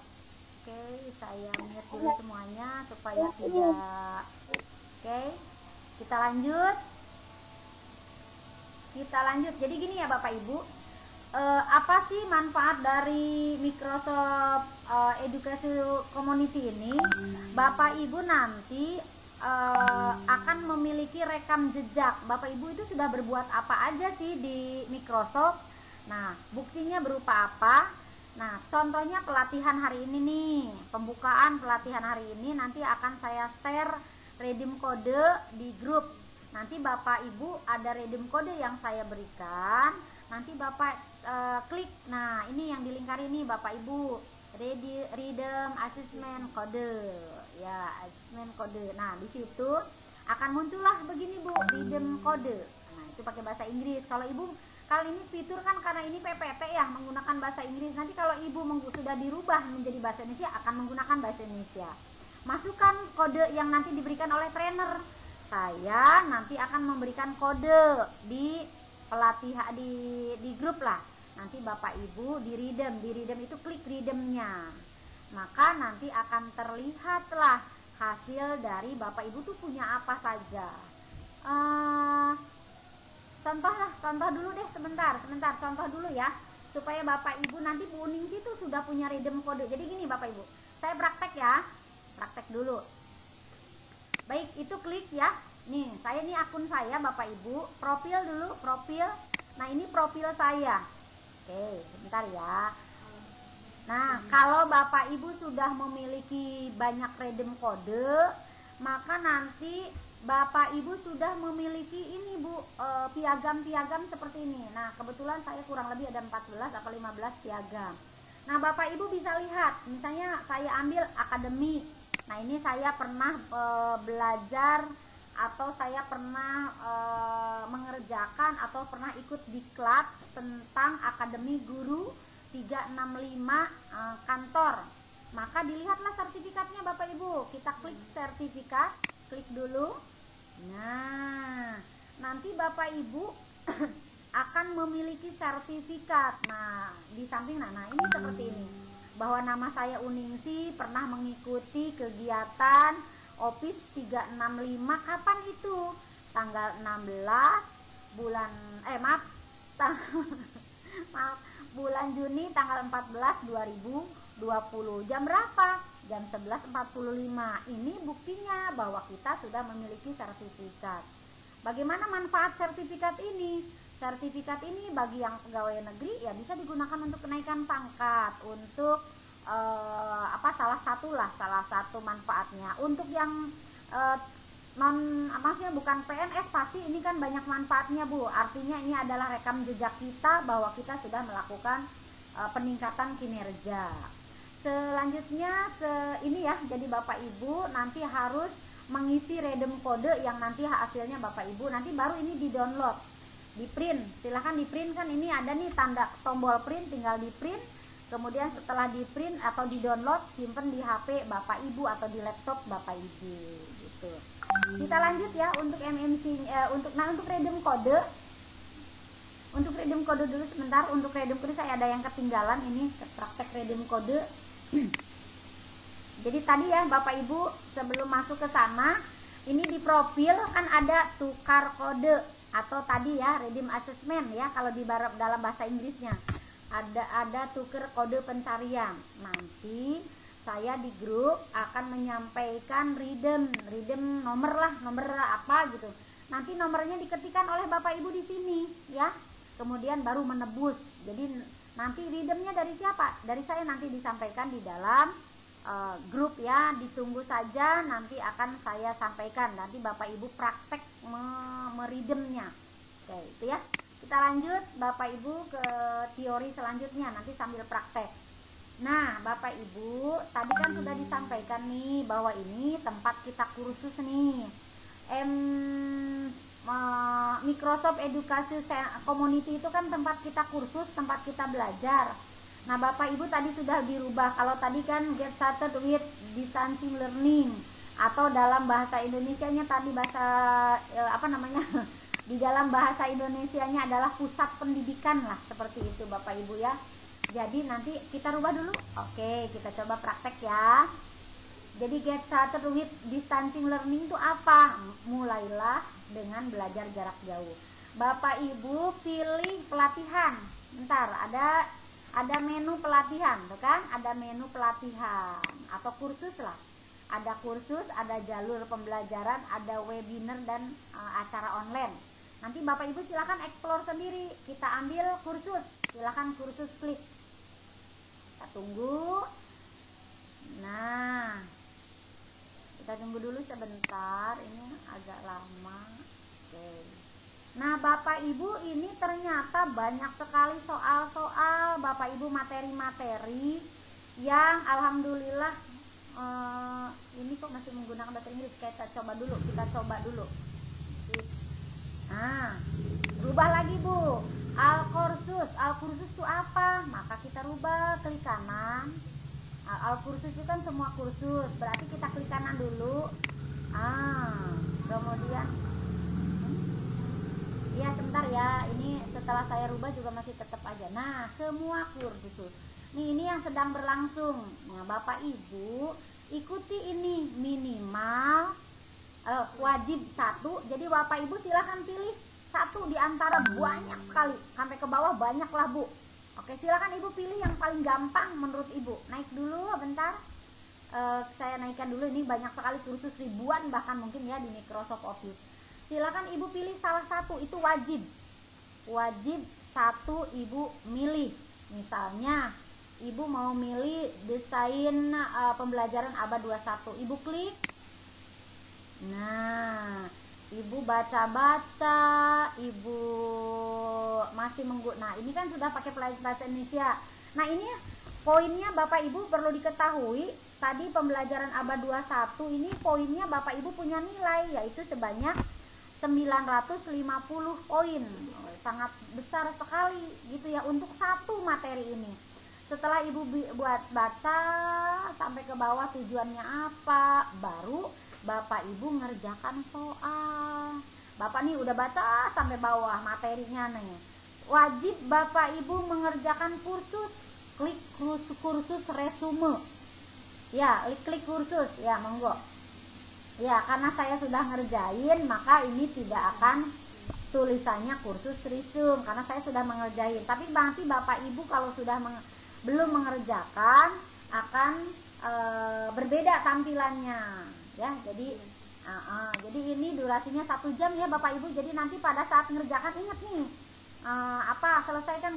Oke, saya mute dulu semuanya supaya tidak. Oke, kita lanjut. Jadi gini ya Bapak Ibu, apa sih manfaat dari Microsoft Education Community ini? Bapak Ibu nanti akan memiliki rekam jejak. Bapak Ibu itu sudah berbuat apa aja sih di Microsoft? Nah, buktinya berupa apa? Nah, contohnya pelatihan hari ini nih, pembukaan pelatihan hari ini nanti akan saya share redeem kode di grup. Nanti Bapak Ibu ada redeem kode yang saya berikan, nanti Bapak klik. Nah, ini yang dilingkari nih Bapak Ibu, redeem assessment kode ya, assessment kode. Nah, di situ akan muncullah begini Bu, redeem kode. Nah, itu pakai bahasa Inggris. Kalau Ibu kali ini fitur kan karena ini PPT ya, menggunakan bahasa Inggris. Nanti kalau Ibu sudah dirubah menjadi bahasa Indonesia akan menggunakan bahasa Indonesia. Masukkan kode yang nanti diberikan oleh trainer. Saya nanti akan memberikan kode di pelatihan di grup lah. Nanti Bapak Ibu di redeem itu klik redeemnya. Maka nanti akan terlihatlah hasil dari Bapak Ibu tuh punya apa saja. Contoh dulu deh sebentar contoh dulu ya, supaya Bapak Ibu nanti Bu Ning itu sudah punya redeem kode. Jadi gini Bapak Ibu, saya praktek dulu. Baik, itu klik ya. Nih, saya nih akun saya Bapak Ibu, profil dulu, profil. Nah, ini profil saya. Oke, sebentar ya. Nah, kalau Bapak Ibu sudah memiliki banyak redeem kode, maka nanti Bapak Ibu sudah memiliki ini Bu, piagam-piagam seperti ini. Nah, kebetulan saya kurang lebih ada 14 atau 15 piagam. Nah, Bapak Ibu bisa lihat, misalnya saya ambil akademi. Nah, ini saya pernah belajar atau saya pernah mengerjakan atau pernah ikut diklat tentang Akademi Guru 365 kantor. maka dilihatlah sertifikatnya Bapak Ibu. Kita klik sertifikat, klik dulu. Nah, nanti Bapak Ibu akan memiliki sertifikat. Nah, di samping nah ini seperti ini. Bahwa nama saya Uningsi pernah mengikuti kegiatan OPIS 365. Kapan itu? Tanggal 16 bulan bulan Juni tanggal 14 2020. Jam berapa? Jam 11.45. Ini buktinya bahwa kita sudah memiliki sertifikat. Bagaimana manfaat sertifikat ini? Sertifikat ini bagi yang pegawai negeri ya bisa digunakan untuk kenaikan pangkat, untuk salah satu manfaatnya. Untuk yang maksudnya bukan PNS, pasti ini kan banyak manfaatnya Bu. Artinya ini adalah rekam jejak kita bahwa kita sudah melakukan peningkatan kinerja. Selanjutnya ini ya, jadi Bapak Ibu nanti harus mengisi redeem kode yang nanti hasilnya Bapak Ibu nanti baru ini di download, di print. Silahkan di print, kan ini ada nih tanda tombol print, tinggal di print. Kemudian setelah di print atau di download, simpen di HP Bapak Ibu atau di laptop Bapak Ibu gitu. Kita lanjut ya untuk MMC untuk redeem kode. Untuk redeem kode dulu sebentar. Untuk redeem kode saya ada yang ketinggalan, ini praktek redeem kode. Jadi tadi ya Bapak Ibu sebelum masuk ke sana, ini di profil kan ada tukar kode atau tadi ya redeem assessment ya kalau di dalam bahasa Inggrisnya. Ada tukar kode pencarian. Nanti saya di grup akan menyampaikan redeem nomor apa gitu. Nanti nomornya diketikkan oleh Bapak Ibu di sini ya. Kemudian baru menebus. Jadi nanti redeemnya dari siapa? Dari saya nanti disampaikan di dalam grup ya. Ditunggu saja, nanti akan saya sampaikan. Nanti Bapak Ibu praktek meredeemnya. Oke, itu ya. Kita lanjut Bapak Ibu ke teori selanjutnya nanti sambil praktek. Nah Bapak Ibu tadi kan sudah disampaikan nih bahwa ini tempat kita kursus nih, Microsoft Education Community itu kan tempat kita kursus, tempat kita belajar. Nah Bapak Ibu tadi sudah dirubah. Kalau tadi kan get started with distancing learning, atau dalam bahasa Indonesianya tadi di dalam bahasa Indonesianya adalah pusat pendidikan lah, seperti itu Bapak Ibu ya. Jadi nanti kita rubah dulu. Oke, kita coba praktek ya. Jadi get started with distancing learning itu apa? Mulailah dengan belajar jarak jauh. Bapak Ibu pilih pelatihan. Bentar, ada menu pelatihan, tuh kan? Ada menu pelatihan atau kursus lah. Ada kursus, ada jalur pembelajaran, ada webinar dan acara online. Nanti Bapak Ibu silakan explore sendiri. Kita ambil kursus, silakan kursus klik. Kita tunggu. Nah, kita tunggu dulu sebentar. Ini agak lama. Oke. Nah Bapak Ibu ini ternyata banyak sekali soal-soal Bapak Ibu, materi-materi yang alhamdulillah ini kok masih menggunakan bahasa Inggris. Kita coba dulu. Nah, rubah lagi Bu. Al-kursus itu apa? Maka kita rubah, klik kanan. Al-kursus itu kan semua kursus, berarti kita klik kanan dulu. Kemudian ya sebentar ya, ini setelah saya rubah juga masih tetap aja. Nah, semua kursus. Ini yang sedang berlangsung. Nah, Bapak Ibu ikuti ini minimal wajib 1. Jadi Bapak Ibu silahkan pilih 1 di antara banyak sekali, sampai ke bawah banyak lah Bu. Oke, silahkan Ibu pilih yang paling gampang menurut Ibu. Naik dulu bentar. Saya naikkan dulu, ini banyak sekali kursus, ribuan bahkan mungkin ya di Microsoft Office. Silahkan Ibu pilih salah satu, itu wajib 1 Ibu milih. Misalnya Ibu mau milih desain pembelajaran abad 21, Ibu klik. Nah, Ibu baca-baca, Ibu masih nah ini kan sudah pakai bahasa Indonesia. Nah ini poinnya Bapak Ibu perlu diketahui, tadi pembelajaran abad 21 ini poinnya Bapak Ibu punya nilai yaitu sebanyak 950 poin. Sangat besar sekali gitu ya untuk satu materi ini. Setelah ibu buat baca sampai ke bawah tujuannya apa, baru bapak ibu ngerjakan soal. Bapak nih udah baca sampai bawah materinya nih, wajib bapak ibu mengerjakan kursus. Klik kursus resume ya, klik kursus ya, monggo ya. Karena saya sudah ngerjain, maka ini tidak akan tulisannya kursus resume karena saya sudah mengerjain. Tapi nanti bapak ibu kalau sudah belum mengerjakan akan berbeda tampilannya ya. Jadi ini durasinya 1 jam ya bapak ibu. Jadi nanti pada saat mengerjakan ingat nih, selesaikan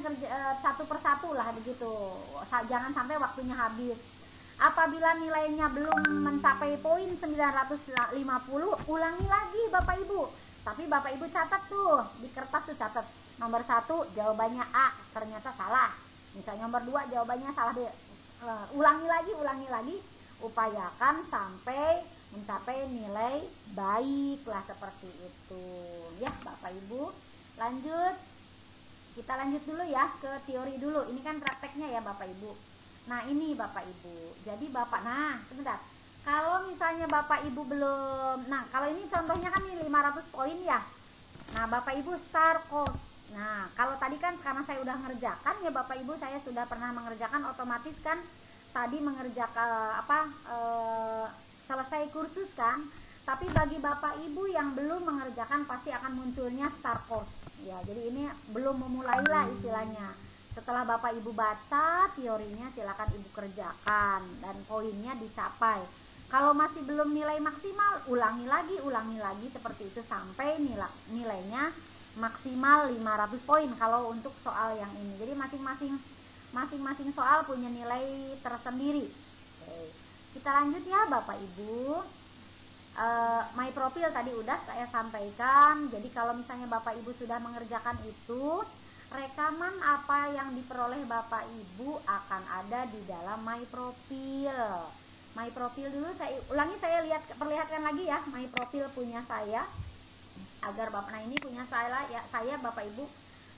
satu persatu lah begitu, jangan sampai waktunya habis. Apabila nilainya belum mencapai poin 950, ulangi lagi bapak ibu. Tapi bapak ibu catat tuh di kertas tuh, catat nomor 1 jawabannya A, ternyata salah. Misalnya nomor 2 jawabannya salah B. Ulangi lagi, upayakan sampai mencapai nilai baik lah, seperti itu ya bapak ibu. Kita lanjut dulu ya ke teori dulu. Ini kan prakteknya ya bapak ibu. Nah ini bapak ibu, jadi sebentar, kalau misalnya bapak ibu belum, kalau ini contohnya kan ini 500 poin ya. Nah bapak ibu start course. Nah kalau tadi kan karena saya udah ngerjakan ya bapak ibu, saya sudah pernah mengerjakan, otomatis kan tadi mengerjakan selesai kursus kan. Tapi bagi bapak ibu yang belum mengerjakan pasti akan munculnya start course ya. Jadi ini belum memulai lah istilahnya. Setelah bapak ibu baca teorinya, silakan ibu kerjakan dan poinnya dicapai. Kalau masih belum nilai maksimal, ulangi lagi seperti itu sampai nilainya maksimal 500 poin kalau untuk soal yang ini. Jadi masing-masing soal punya nilai tersendiri. Oke. Kita lanjut ya bapak ibu. My profile tadi udah saya sampaikan. Jadi kalau misalnya bapak ibu sudah mengerjakan itu, rekaman apa yang diperoleh bapak ibu akan ada di dalam my profile. My profile dulu saya ulangi, saya perlihatkan lagi ya my profile punya saya, agar bapak, nah ini punya saya ya, saya bapak ibu.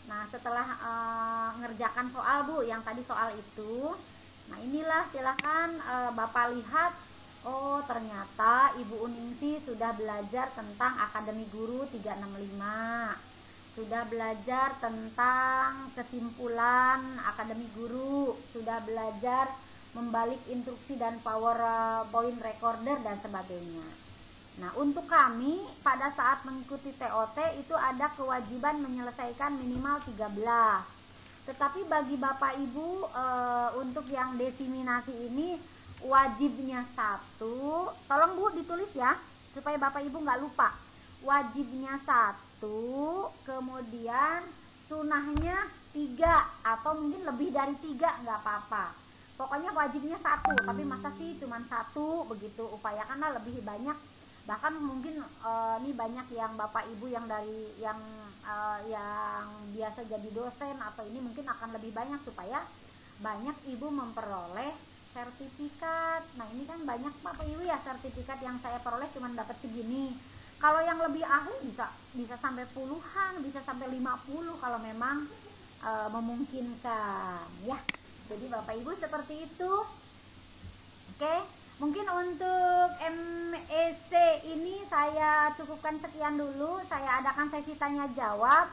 Nah setelah ngerjakan soal bu, yang tadi soal itu, nah inilah silahkan bapak lihat. Oh ternyata Ibu Uningsi sudah belajar tentang Akademi Guru 365, sudah belajar tentang kesimpulan Akademi Guru, sudah belajar membalik instruksi dan PowerPoint recorder dan sebagainya. Nah untuk kami pada saat mengikuti TOT itu ada kewajiban menyelesaikan minimal 13. Tetapi bagi Bapak Ibu untuk yang desiminasi ini wajibnya 1, tolong Bu ditulis ya supaya Bapak Ibu nggak lupa. Wajibnya 1, kemudian sunahnya 3 atau mungkin lebih dari 3 nggak apa-apa. Pokoknya wajibnya 1, tapi masa sih cuma 1 begitu, upayakanlah lebih banyak. Bahkan mungkin ini banyak yang Bapak Ibu yang dari yang biasa jadi dosen atau ini mungkin akan lebih banyak supaya banyak Ibu memperoleh sertifikat. Nah ini kan banyak Bapak Ibu ya sertifikat yang saya peroleh cuma dapat segini. Kalau yang lebih ahli bisa sampai puluhan, bisa sampai 50 kalau memang memungkinkan ya. Jadi Bapak Ibu seperti itu. Oke, mungkin untuk MEC ini saya cukupkan sekian dulu. Saya adakan sesi tanya jawab.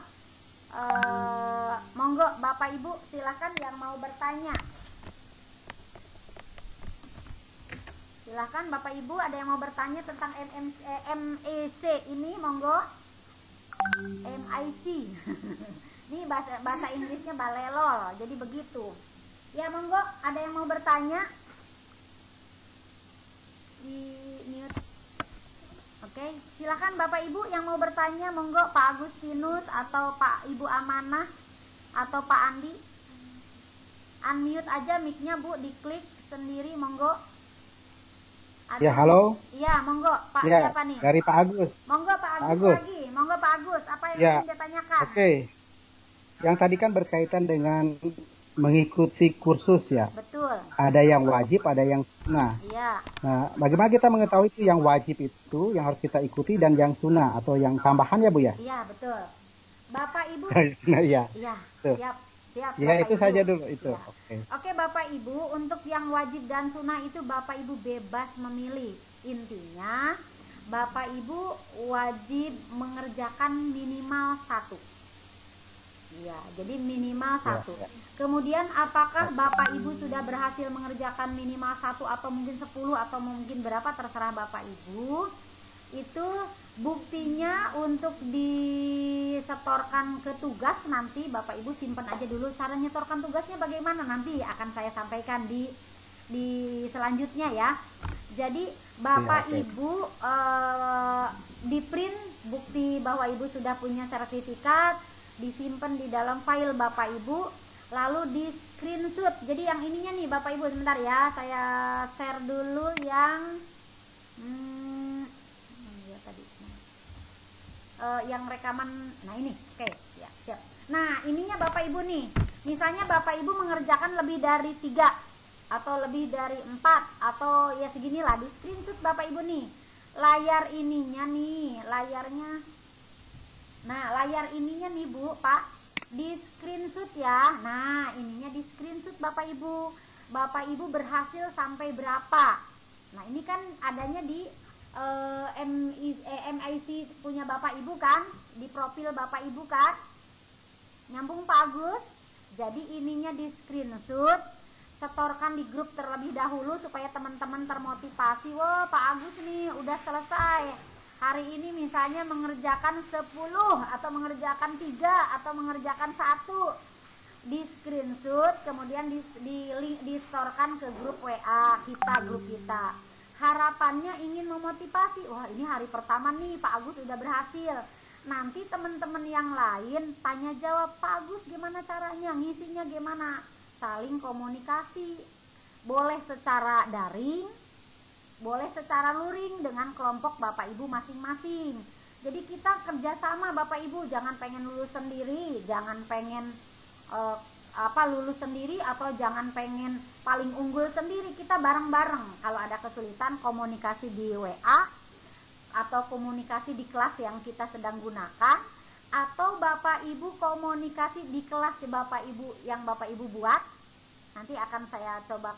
Monggo Bapak Ibu silakan yang mau bertanya. Silahkan Bapak Ibu, ada yang mau bertanya tentang MEC ini, monggo. MIC ini bahasa Inggrisnya balelol, jadi begitu ya. Monggo, ada yang mau bertanya di mute. Oke, silahkan Bapak Ibu yang mau bertanya, monggo. Pak Agustinus atau Pak Ibu Amanah atau Pak Andi, unmute aja mic-nya Bu, diklik sendiri, monggo. Ada. Ya, halo. Iya, monggo. Pak ya, siapa nih? Dari Pak Agus. Monggo Pak Agus lagi. Monggo Pak Agus, apa yang ya, ingin ditanyakan? Oke. Yang tadi kan berkaitan dengan mengikuti kursus ya. Betul. Ada yang wajib, ada yang sunnah. Iya. Nah, bagaimana kita mengetahui itu yang wajib itu yang harus kita ikuti dan yang sunnah atau yang tambahan ya Bu ya? Iya, betul. Bapak Ibu. Iya. Iya, siap. Siap, Ya, Bapak itu Ibu. saja dulu itu. Ya. Oke. Oke Bapak Ibu, untuk yang wajib dan sunnah itu Bapak Ibu bebas memilih. Intinya Bapak Ibu wajib mengerjakan minimal 1. Ya, jadi minimal 1. Ya. Kemudian apakah Bapak Ibu sudah berhasil mengerjakan minimal 1 atau mungkin 10 atau mungkin berapa, terserah Bapak Ibu. Itu buktinya untuk disetorkan ke tugas, nanti Bapak Ibu simpan aja dulu. Cara nyetorkan tugasnya bagaimana nanti akan saya sampaikan di selanjutnya ya. Jadi Bapak Ibu di print bukti bahwa Ibu sudah punya sertifikat, disimpan di dalam file Bapak Ibu, lalu di screenshot. Jadi yang ininya nih Bapak Ibu, sebentar ya, saya share dulu yang rekaman. Nah ini, oke, ya, siap. Nah ininya Bapak Ibu nih, misalnya Bapak Ibu mengerjakan lebih dari 3 atau lebih dari 4 atau ya seginilah, di screenshot Bapak Ibu nih layar ininya nih, layarnya. Nah layar ininya nih Bu, Pak, di screenshot ya. Nah ininya di screenshot Bapak Ibu. Bapak Ibu berhasil sampai berapa. Nah ini kan adanya di MIC punya Bapak Ibu kan, di profil Bapak Ibu kan, nyambung Pak Agus. Jadi ininya di screenshot, setorkan di grup terlebih dahulu supaya teman-teman termotivasi. Wah Pak Agus nih udah selesai hari ini, misalnya mengerjakan 10 atau mengerjakan 3 atau mengerjakan 1, di screenshot kemudian disetorkan ke grup WA kita, grup kita. Harapannya ingin memotivasi, wah ini hari pertama nih Pak Agus udah berhasil. Nanti teman-teman yang lain tanya jawab, Pak Agus gimana caranya, ngisinya gimana, saling komunikasi. Boleh secara daring, boleh secara luring dengan kelompok Bapak Ibu masing-masing. Jadi kita kerjasama Bapak Ibu, jangan pengen lulus sendiri, jangan pengen lulus sendiri, atau jangan pengen paling unggul sendiri. Kita bareng-bareng. Kalau ada kesulitan, komunikasi di WA atau komunikasi di kelas yang kita sedang gunakan, atau Bapak Ibu komunikasi di kelas Bapak Ibu yang Bapak Ibu buat. Nanti akan saya coba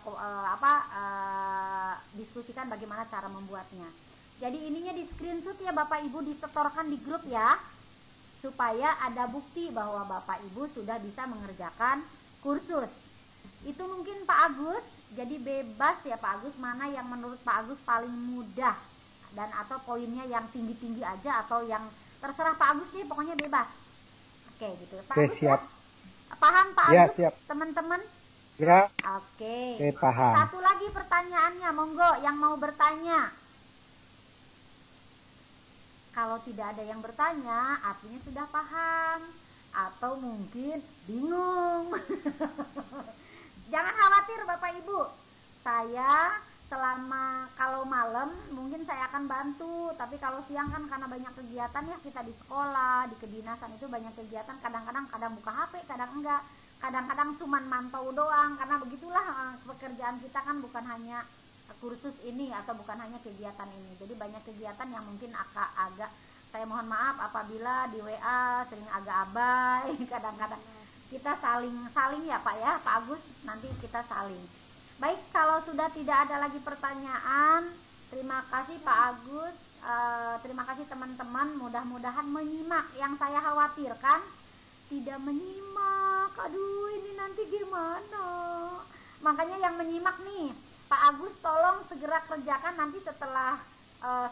diskusikan bagaimana cara membuatnya. Jadi ininya di screenshot ya Bapak Ibu, disetorkan di grup ya, supaya ada bukti bahwa Bapak Ibu sudah bisa mengerjakan kursus. Itu mungkin Pak Agus, jadi bebas ya Pak Agus, mana yang menurut Pak Agus paling mudah, dan atau poinnya yang tinggi-tinggi aja atau yang terserah Pak Agus nih, pokoknya bebas. Oke gitu Pak Agus. Siap. Ya? Paham Pak Agus? Siap. Teman-teman? Ya. Oke. Paham. Satu lagi pertanyaannya, monggo yang mau bertanya. Kalau tidak ada yang bertanya, artinya sudah paham atau mungkin bingung. Jangan khawatir Bapak Ibu. Saya selama kalau malam mungkin saya akan bantu, tapi kalau siang kan karena banyak kegiatan ya, kita di sekolah, di kedinasan itu banyak kegiatan, kadang-kadang buka HP, kadang enggak. Kadang-kadang cuman mantau doang, karena begitulah pekerjaan kita kan, bukan hanya kursus ini atau bukan hanya kegiatan ini. Jadi banyak kegiatan yang mungkin agak saya mohon maaf apabila di WA sering agak abai. Kadang-kadang kita saling ya Pak ya, Pak Agus, nanti kita saling. Baik, kalau sudah tidak ada lagi pertanyaan, terima kasih Pak Agus, terima kasih teman-teman, mudah-mudahan menyimak. Yang saya khawatirkan tidak menyimak, aduh ini nanti gimana. Makanya yang menyimak nih Pak Agus, tolong segera kerjakan nanti setelah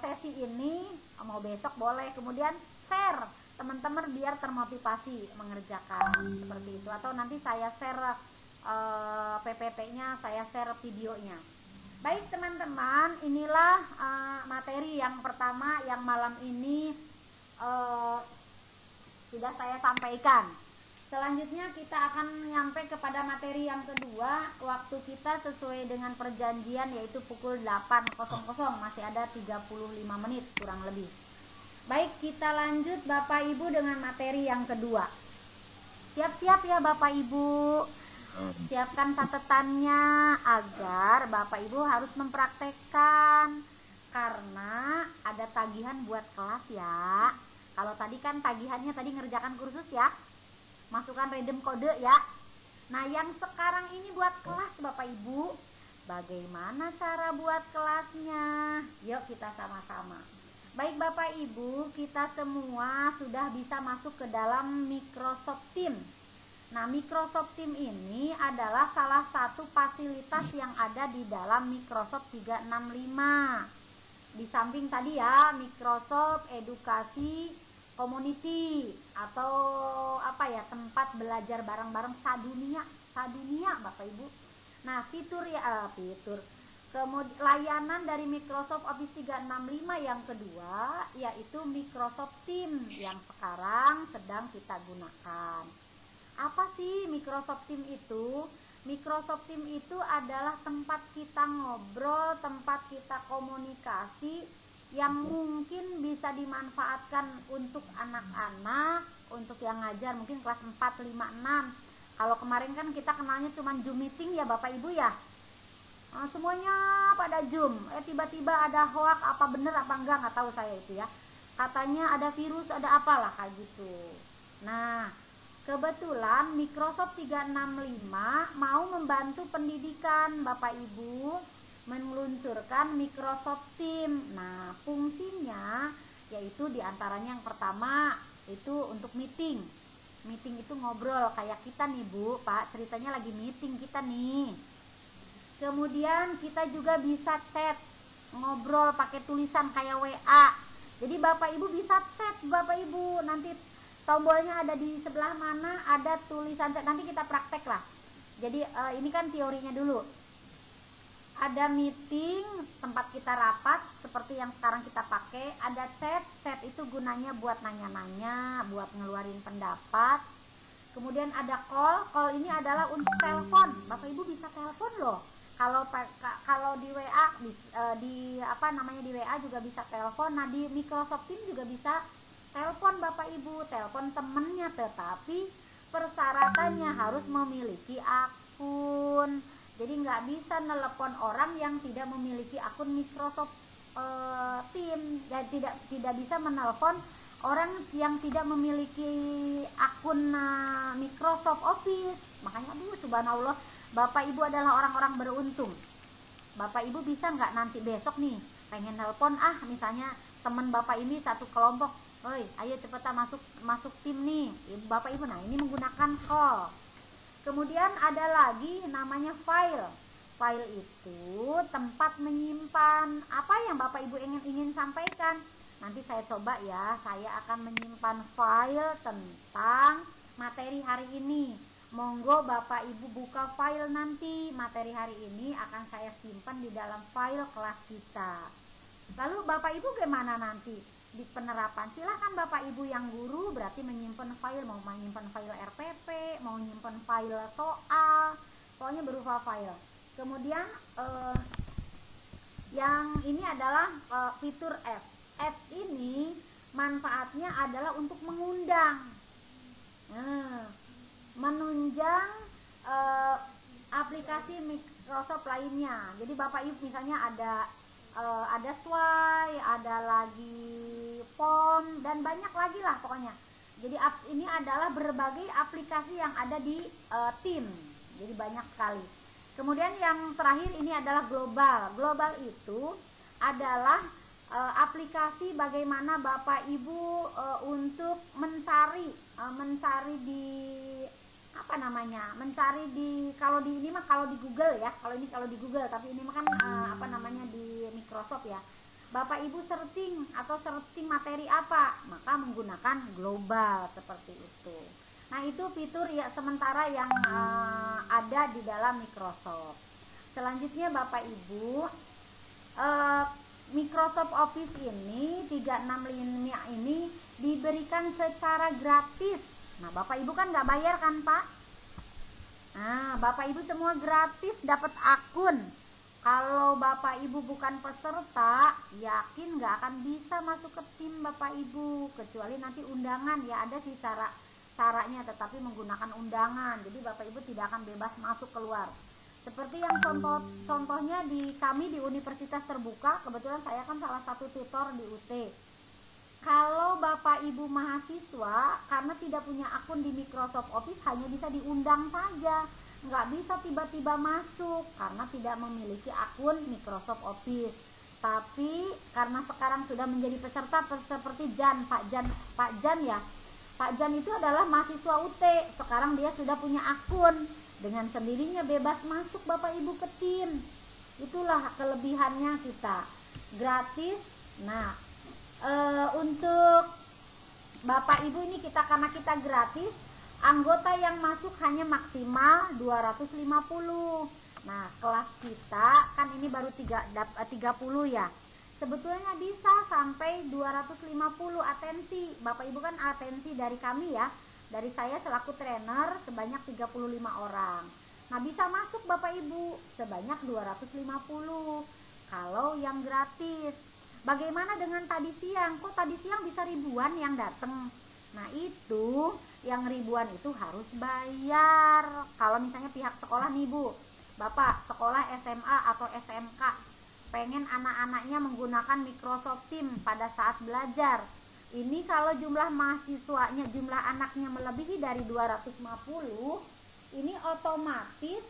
sesi ini, mau besok boleh, kemudian share teman-teman biar termotivasi mengerjakan seperti itu, atau nanti saya share PPT-nya, saya share videonya. Baik teman-teman, inilah materi yang pertama yang malam ini sudah saya sampaikan. Selanjutnya kita akan nyampe kepada materi yang kedua. Waktu kita sesuai dengan perjanjian yaitu pukul 8.00, masih ada 35 menit kurang lebih. Baik, kita lanjut Bapak Ibu dengan materi yang kedua. Siap-siap ya Bapak Ibu. Siapkan catatannya agar Bapak Ibu harus mempraktekkan, karena ada tagihan buat kelas ya. Kalau tadi kan tagihannya tadi ngerjakan kursus ya, masukkan redeem kode ya. Nah, yang sekarang ini buat kelas Bapak Ibu. Bagaimana cara buat kelasnya? Yuk kita sama-sama. Baik Bapak Ibu, kita semua sudah bisa masuk ke dalam Microsoft Teams. Nah, Microsoft Teams ini adalah salah satu fasilitas yang ada di dalam Microsoft 365. Di samping tadi ya, Microsoft Edukasi Community atau apa ya, tempat belajar bareng-bareng sadunia Bapak Ibu. Nah, layanan dari Microsoft Office 365 yang kedua yaitu Microsoft Teams yang sekarang sedang kita gunakan. Apa sih Microsoft Teams itu? Microsoft Teams itu adalah tempat kita ngobrol, tempat kita komunikasi yang mungkin bisa dimanfaatkan untuk anak-anak, untuk yang ngajar mungkin kelas 4, 5, 6. Kalau kemarin kan kita kenalnya cuma Zoom meeting ya Bapak Ibu ya. Nah, semuanya pada Zoom. Tiba-tiba ada hoax, apa bener apa enggak, nggak tahu saya itu ya. Katanya ada virus, ada apalah kayak gitu. Nah, kebetulan Microsoft 365 mau membantu pendidikan Bapak Ibu meluncurkan Microsoft Teams. Nah, fungsinya yaitu diantaranya yang pertama itu untuk meeting. Meeting itu ngobrol kayak kita nih Bu, Pak, ceritanya lagi meeting kita nih. Kemudian kita juga bisa chat, ngobrol pakai tulisan kayak WA. Jadi Bapak Ibu bisa chat Bapak Ibu, nanti tombolnya ada di sebelah mana, ada tulisan chat, nanti kita praktek lah. Jadi ini kan teorinya dulu. Ada meeting, tempat kita rapat seperti yang sekarang kita pakai. Ada chat, chat itu gunanya buat nanya-nanya, buat ngeluarin pendapat. Kemudian ada call ini adalah untuk telepon. Bapak Ibu bisa telepon loh. Kalau di WA di WA juga bisa telepon. Nah, di Microsoft Teams juga bisa telepon Bapak Ibu, telepon temennya, tetapi persyaratannya harus memiliki akun. Jadi nggak bisa nelepon orang yang tidak memiliki akun Microsoft Teams, dan tidak bisa menelpon orang yang tidak memiliki akun Microsoft Office. Makanya subhanallah, Bapak Ibu adalah orang-orang beruntung. Bapak Ibu bisa nggak nanti besok nih pengen nelpon misalnya teman Bapak ini satu kelompok, oi ayo cepetan masuk tim nih Bapak Ibu. Nah, ini menggunakan call. Kemudian ada lagi namanya file. File itu tempat menyimpan apa yang Bapak Ibu ingin sampaikan. Nanti saya coba ya, saya akan menyimpan file tentang materi hari ini. Monggo Bapak Ibu buka file nanti, materi hari ini akan saya simpan di dalam file kelas kita. Lalu Bapak Ibu gimana nanti di penerapan? Silahkan Bapak Ibu yang guru berarti menyimpan file, mau menyimpan file RPP, mau menyimpan file soal, pokoknya berupa file. Kemudian yang ini adalah fitur F. F ini manfaatnya adalah untuk mengundang, menunjang aplikasi Microsoft lainnya. Jadi Bapak Ibu misalnya ada Sway, ada lagi POM, dan banyak lagi lah pokoknya. Jadi ini adalah berbagai aplikasi yang ada di Teams. Jadi banyak sekali. Kemudian yang terakhir ini adalah global. Global itu adalah aplikasi bagaimana Bapak Ibu untuk mencari di mencari di, kalau di ini mah kalau di Google ya, kalau di Google, tapi ini mah kan di Microsoft ya. Bapak Ibu searching materi apa, maka menggunakan global seperti itu. Nah, itu fitur ya sementara yang ada di dalam Microsoft. Selanjutnya Bapak Ibu, Microsoft Office ini 365 ini diberikan secara gratis. Nah, Bapak Ibu kan nggak bayar kan Pak? Nah, Bapak Ibu semua gratis dapat akun. Kalau Bapak Ibu bukan peserta, yakin nggak akan bisa masuk ke tim Bapak Ibu, kecuali nanti undangan ya, ada sih caranya, tetapi menggunakan undangan. Jadi Bapak Ibu tidak akan bebas masuk keluar. Seperti yang contohnya di kami di Universitas Terbuka, kebetulan saya kan salah satu tutor di UT. Kalau Bapak Ibu mahasiswa karena tidak punya akun di Microsoft Office hanya bisa diundang saja, nggak bisa tiba-tiba masuk karena tidak memiliki akun Microsoft Office. Tapi karena sekarang sudah menjadi peserta seperti Pak Jan ya. Pak Jan itu adalah mahasiswa UT. Sekarang dia sudah punya akun. Dengan sendirinya bebas masuk Bapak Ibu ke tim. Itulah kelebihannya kita. Gratis. Nah, untuk Bapak Ibu ini karena kita gratis, anggota yang masuk hanya maksimal 250. Nah, kelas kita kan ini baru 30 ya. Sebetulnya bisa sampai 250 atensi. Bapak Ibu kan atensi dari kami ya. Dari saya selaku trainer sebanyak 35 orang. Nah, bisa masuk Bapak Ibu sebanyak 250 kalau yang gratis. Bagaimana dengan tadi siang? Kok tadi siang bisa ribuan yang datang? Nah, itu yang ribuan itu harus bayar. Kalau misalnya pihak sekolah nih Bu, Bapak sekolah SMA atau SMK pengen anak-anaknya menggunakan Microsoft Teams pada saat belajar. Ini kalau jumlah mahasiswanya, jumlah anaknya melebihi dari 250, ini otomatis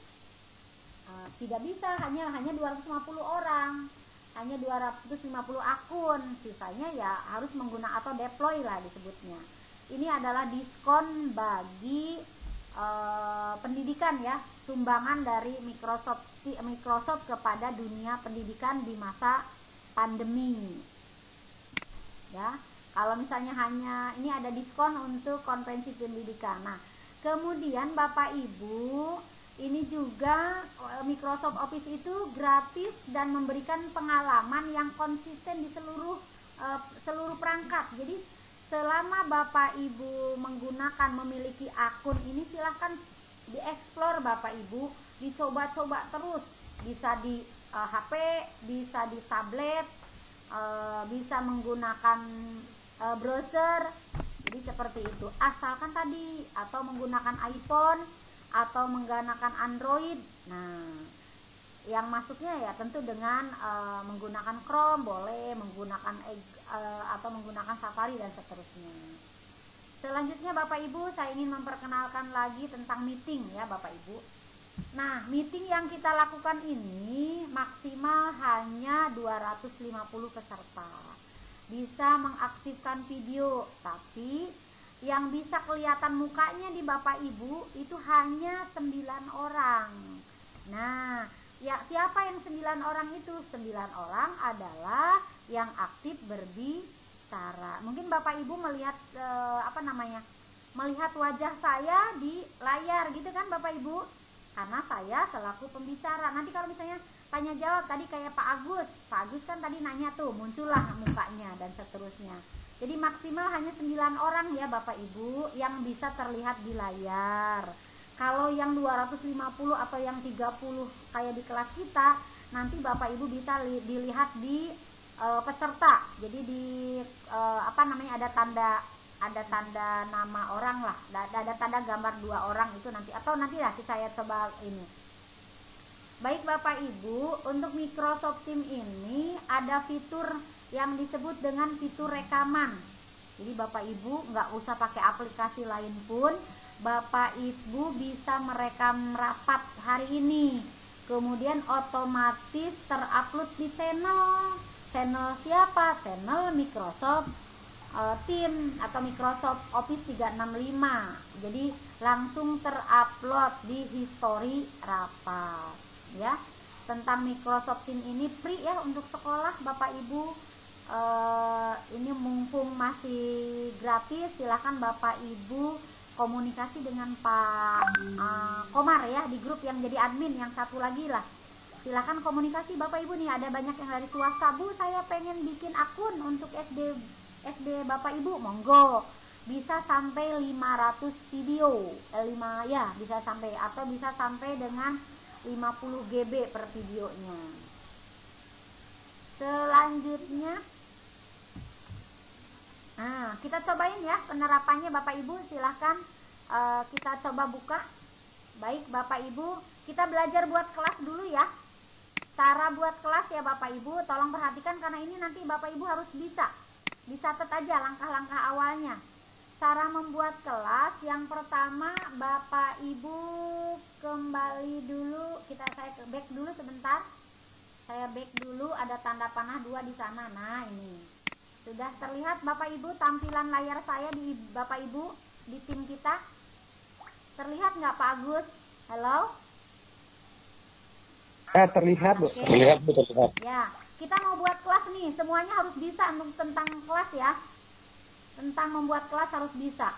tidak bisa, hanya 250 orang. Hanya 250 akun, sisanya ya harus menggunakan atau deploy lah disebutnya. Ini adalah diskon bagi pendidikan ya, sumbangan dari Microsoft kepada dunia pendidikan di masa pandemi. Ya, kalau misalnya hanya ini ada diskon untuk konvensi pendidikan. Nah, kemudian Bapak Ibu, ini juga Microsoft Office itu gratis dan memberikan pengalaman yang konsisten di seluruh perangkat. Jadi selama Bapak Ibu memiliki akun ini, silahkan dieksplor Bapak Ibu, dicoba-coba terus. Bisa di HP, bisa di tablet, bisa menggunakan browser. Jadi seperti itu. Asalkan tadi atau menggunakan iPhone atau menggunakan Android. Nah, yang masuknya ya tentu dengan menggunakan Chrome boleh, menggunakan atau menggunakan Safari dan seterusnya. Selanjutnya Bapak Ibu, saya ingin memperkenalkan lagi tentang meeting ya Bapak Ibu. Nah, meeting yang kita lakukan ini maksimal hanya 250 peserta. Bisa mengaktifkan video, tapi yang bisa kelihatan mukanya di Bapak Ibu itu hanya 9 orang. Nah, ya siapa yang 9 orang itu? 9 orang adalah yang aktif berbicara. Mungkin Bapak Ibu melihat melihat wajah saya di layar gitu kan Bapak Ibu? Karena saya selaku pembicara. Nanti kalau misalnya tanya jawab tadi kayak Pak Agus kan tadi nanya tuh, muncullah mukanya dan seterusnya. Jadi maksimal hanya 9 orang ya Bapak Ibu yang bisa terlihat di layar. Kalau yang 250 atau yang 30 kayak di kelas kita, nanti Bapak Ibu bisa dilihat di peserta. Jadi di ada tanda nama orang lah, ada tanda gambar 2 orang itu nanti, atau nanti lah saya coba ini. Baik Bapak Ibu, untuk Microsoft Teams ini ada fitur yang disebut dengan fitur rekaman. Jadi Bapak Ibu nggak usah pakai aplikasi lain pun, Bapak Ibu bisa merekam rapat hari ini, kemudian otomatis terupload di channel siapa? Channel Microsoft Teams atau Microsoft Office 365. Jadi langsung terupload di history rapat ya. Tentang Microsoft Teams ini free ya untuk sekolah Bapak Ibu. Ini mumpung masih gratis, silahkan Bapak Ibu komunikasi dengan Pak Komar ya di grup yang jadi admin, yang satu lagi lah. Silahkan komunikasi Bapak Ibu nih, ada banyak yang dari swasta. Bu, saya pengen bikin akun untuk SD Bapak Ibu, monggo. Bisa sampai 500 video, bisa sampai, atau bisa sampai dengan 50 GB per videonya. Selanjutnya, nah kita cobain ya penerapannya Bapak Ibu, silahkan kita coba buka. Baik Bapak Ibu, kita belajar buat kelas dulu ya. Cara buat kelas ya Bapak Ibu, tolong perhatikan karena ini nanti Bapak Ibu harus bisa. Dicatat aja langkah-langkah awalnya. Cara membuat kelas yang pertama, Bapak Ibu kembali dulu, saya back dulu sebentar. Saya back dulu, ada tanda panah 2 di sana. Nah, ini. Sudah terlihat Bapak Ibu tampilan layar saya di Bapak Ibu di tim kita? Terlihat nggak Pak Agus? Halo? Terlihat, Bu. Oke. Terlihat, Bu, terlihat. Ya, kita mau buat kelas nih, semuanya harus bisa tentang kelas ya. Tentang membuat kelas harus bisa.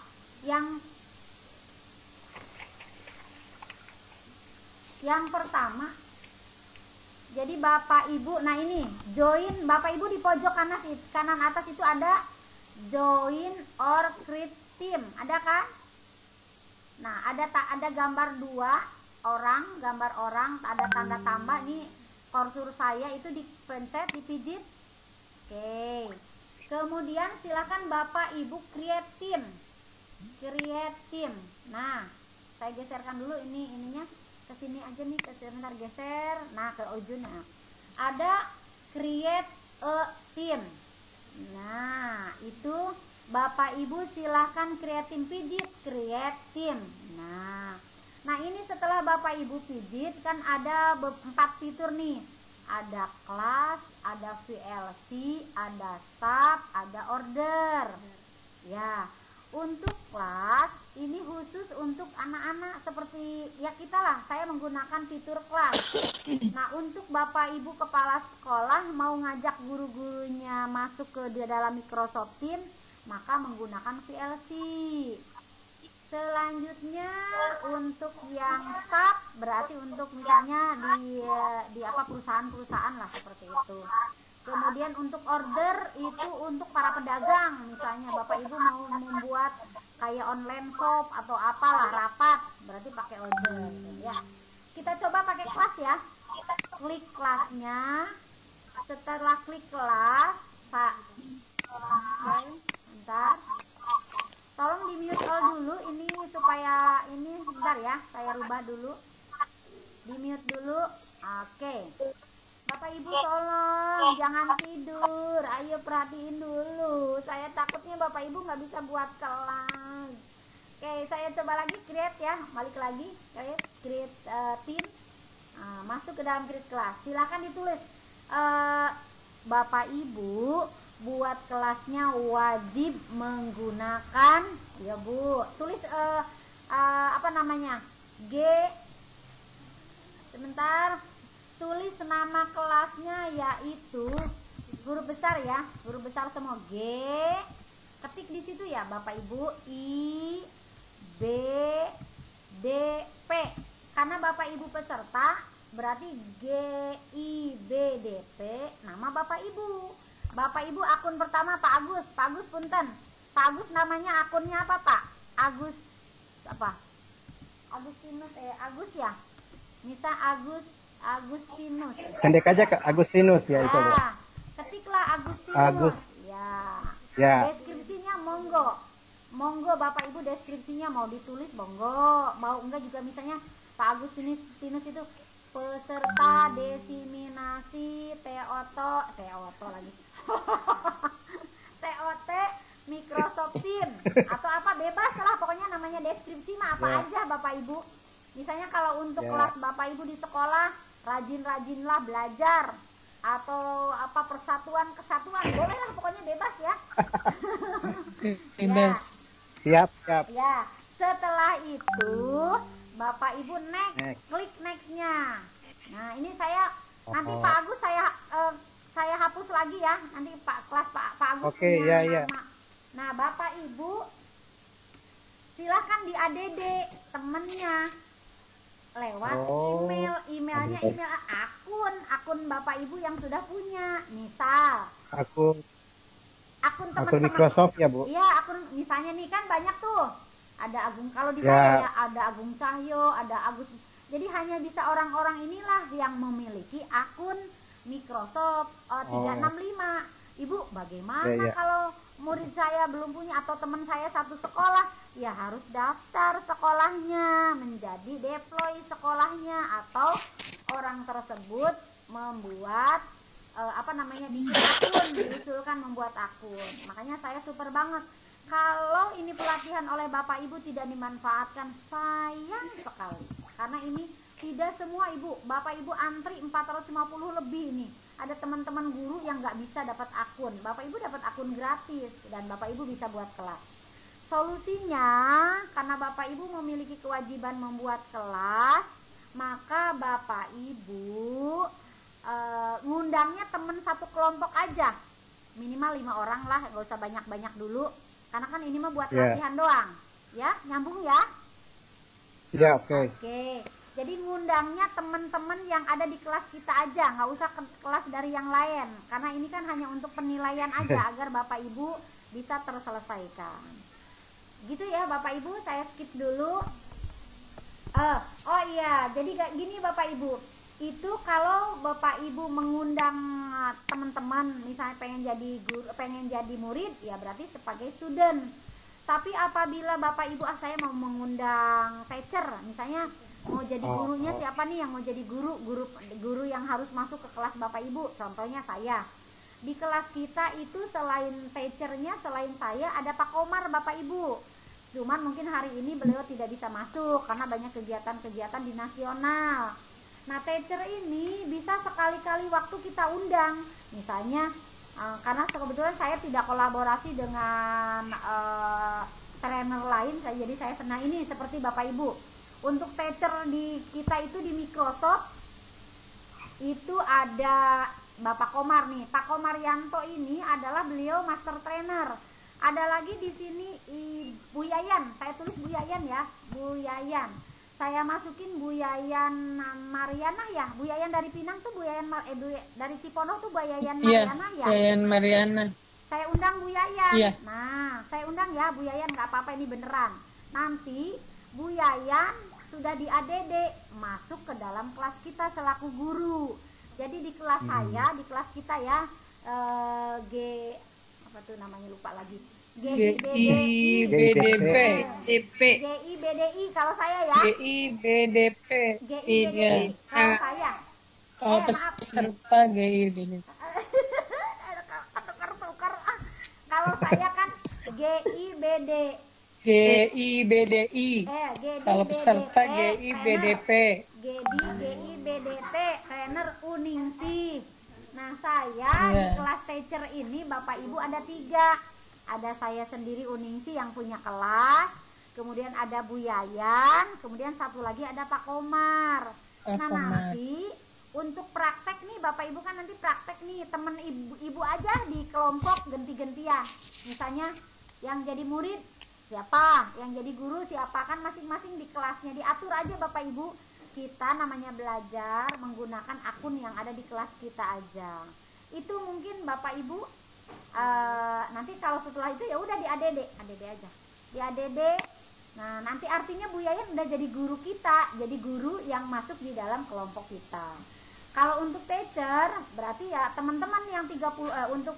Yang pertama, jadi Bapak Ibu, nah ini join, Bapak Ibu di pojok kanan atas itu ada join or create team, ada kan? Nah, ada gambar 2 orang, gambar orang, ada tanda tambah nih, kursor saya itu dipencet, dipijit. Oke. Kemudian silakan Bapak Ibu create team. Create team. Nah, saya geserkan dulu ininya ke sini aja nih, sebentar geser. Nah, ke ujungnya. Ada create a team. Nah, itu Bapak Ibu silakan create team, pijit create team. Nah, ini setelah Bapak Ibu pijit kan ada 4 fitur nih. Ada kelas, ada VLC, ada staff, ada order. Ya, untuk kelas ini khusus untuk anak-anak seperti ya kita lah. Saya menggunakan fitur kelas. Nah, untuk Bapak Ibu kepala sekolah mau ngajak guru-gurunya masuk ke dalam Microsoft Teams, maka menggunakan VLC. Selanjutnya untuk yang staff berarti untuk misalnya di perusahaan-perusahaan lah seperti itu. Kemudian untuk order itu untuk para pedagang, misalnya Bapak Ibu mau membuat kayak online shop atau apalah rapat, berarti pakai order ya. Kita coba pakai kelas ya. Klik kelasnya. Setelah klik kelas, Pak. Bentar. Tolong di mute all dulu ini supaya ini sebentar ya, saya rubah dulu. Di mute dulu. Oke. Bapak Ibu tolong jangan tidur. Ayo perhatiin dulu. Saya takutnya Bapak Ibu nggak bisa buat kelas. Oke, saya coba lagi create ya. Balik lagi create team. Masuk ke dalam create kelas. Silakan ditulis Bapak Ibu buat kelasnya wajib menggunakan ya Bu, tulis sebentar, tulis nama kelasnya yaitu huruf besar ya, huruf besar semua G, ketik di situ ya Bapak Ibu I B D P, karena Bapak Ibu peserta berarti G I B D P nama Bapak Ibu. Bapak Ibu akun pertama Pak Agus punten. Pak Agus namanya akunnya apa Pak? Agus apa? Agustinus Agus ya. Misal Agustinus. Pendek aja ke Agustinus ya itu. Ya, ketiklah Agustinus. Ya. Deskripsinya monggo Bapak Ibu deskripsinya mau ditulis monggo, mau enggak juga misalnya Pak Agustinus itu peserta desiminasi TOT lagi. TOT Microsoft Teams atau apa bebas lah pokoknya namanya deskripsi mah apa aja Bapak Ibu. Misalnya kalau untuk kelas Bapak Ibu di sekolah rajin-rajinlah belajar atau apa kesatuan boleh lah pokoknya bebas ya. Bebas. Siap. Ya, setelah itu Bapak Ibu next. Klik next-nya. Nah, ini saya nanti Pak Agus saya hapus lagi ya. Nanti Pak Agus. Oke, ya. Nah, Bapak Ibu silahkan di ADD temennya lewat emailnya email akun Bapak Ibu yang sudah punya. Misal akun teman-teman Microsoft ya Bu. Iya, akun misalnya nih kan banyak tuh. Ada Agung, kalau di saya ya ada Agung Cahyo, ada Agus. Jadi hanya bisa orang-orang inilah yang memiliki akun Microsoft 365. Ibu, bagaimana kalau murid saya belum punya atau teman saya satu sekolah? Ya harus daftar sekolahnya, menjadi deploy sekolahnya atau orang tersebut membuat apa namanya, bikin akun, diusulkan membuat akun. Makanya saya super banget. Kalau ini pelatihan oleh Bapak Ibu tidak dimanfaatkan, sayang sekali. Karena ini tidak semua ibu, Bapak Ibu antri 450 lebih nih. Ada teman-teman guru yang nggak bisa dapat akun. Bapak Ibu dapat akun gratis dan Bapak Ibu bisa buat kelas. Solusinya, karena Bapak Ibu memiliki kewajiban membuat kelas, maka Bapak Ibu ngundangnya temen satu kelompok aja, minimal 5 orang lah, nggak usah banyak-banyak dulu. Karena kan ini mah buat latihan doang, ya, nyambung ya? Ya, oke. Oke, jadi ngundangnya teman-teman yang ada di kelas kita aja, nggak usah ke kelas dari yang lain. Karena ini kan hanya untuk penilaian aja, agar Bapak Ibu bisa terselesaikan. Gitu ya Bapak Ibu, saya skip dulu. Oh iya, jadi gini Bapak Ibu, itu kalau Bapak Ibu mengundang teman-teman, misalnya pengen jadi guru, pengen jadi murid, ya berarti sebagai student. Tapi apabila Bapak Ibu saya mau mengundang teacher, misalnya mau jadi gurunya siapa nih yang mau jadi guru yang harus masuk ke kelas Bapak Ibu, contohnya saya. Di kelas kita itu selain teachernya, selain saya ada Pak Komar Bapak Ibu. Cuman mungkin hari ini beliau tidak bisa masuk karena banyak kegiatan-kegiatan di nasional. Nah, teacher ini bisa sekali-kali waktu kita undang. Misalnya, karena kebetulan saya tidak kolaborasi dengan trainer lain, jadi saya senang ini seperti Bapak Ibu. Untuk teacher di kita itu di Microsoft, itu ada Bapak Komar nih. Pak Komaryanto ini adalah beliau master trainer. Ada lagi di sini Bu Yayan, saya tulis Bu Yayan ya, Bu Yayan. Saya masukin Bu Yayan Mariana ya, Bu Yayan dari Pinang tuh Bu Yayan dari Cipondo tuh Bu Yayan Mariana ya. Yayan Mariana. Saya undang Bu Yayan. Iya. Nah, saya undang ya Bu Yayan, nggak apa-apa ini beneran. Nanti Bu Yayan sudah di ADD masuk ke dalam kelas kita selaku guru. Jadi di kelas saya, di kelas kita ya, apa tuh namanya lupa lagi. GIBDI kalau saya ya. GIBDP. GIBDI kalau saya. Kalau peserta GIBDP. Tukar. Kalau saya kan GIBD. GIBDI. Kalau peserta GIBDP. GIBDT trainer Uningsi. Nah, saya di kelas teacher ini Bapak Ibu ada 3. Ada saya sendiri Uningsi yang punya kelas, kemudian ada Bu Yayan, kemudian satu lagi ada Pak Komar. Nah, nanti untuk praktek nih Bapak Ibu kan nanti praktek nih temen ibu aja di kelompok ganti-gantian. Misalnya yang jadi murid siapa, yang jadi guru siapa, kan masing-masing di kelasnya diatur aja Bapak Ibu. Kita namanya belajar menggunakan akun yang ada di kelas kita aja. Itu mungkin Bapak Ibu nanti kalau setelah itu ya udah di ADD aja, di ADD. Nah, nanti artinya Bu Yayan udah jadi guru kita, jadi guru yang masuk di dalam kelompok kita. Kalau untuk teacher berarti ya teman-teman yang 30 untuk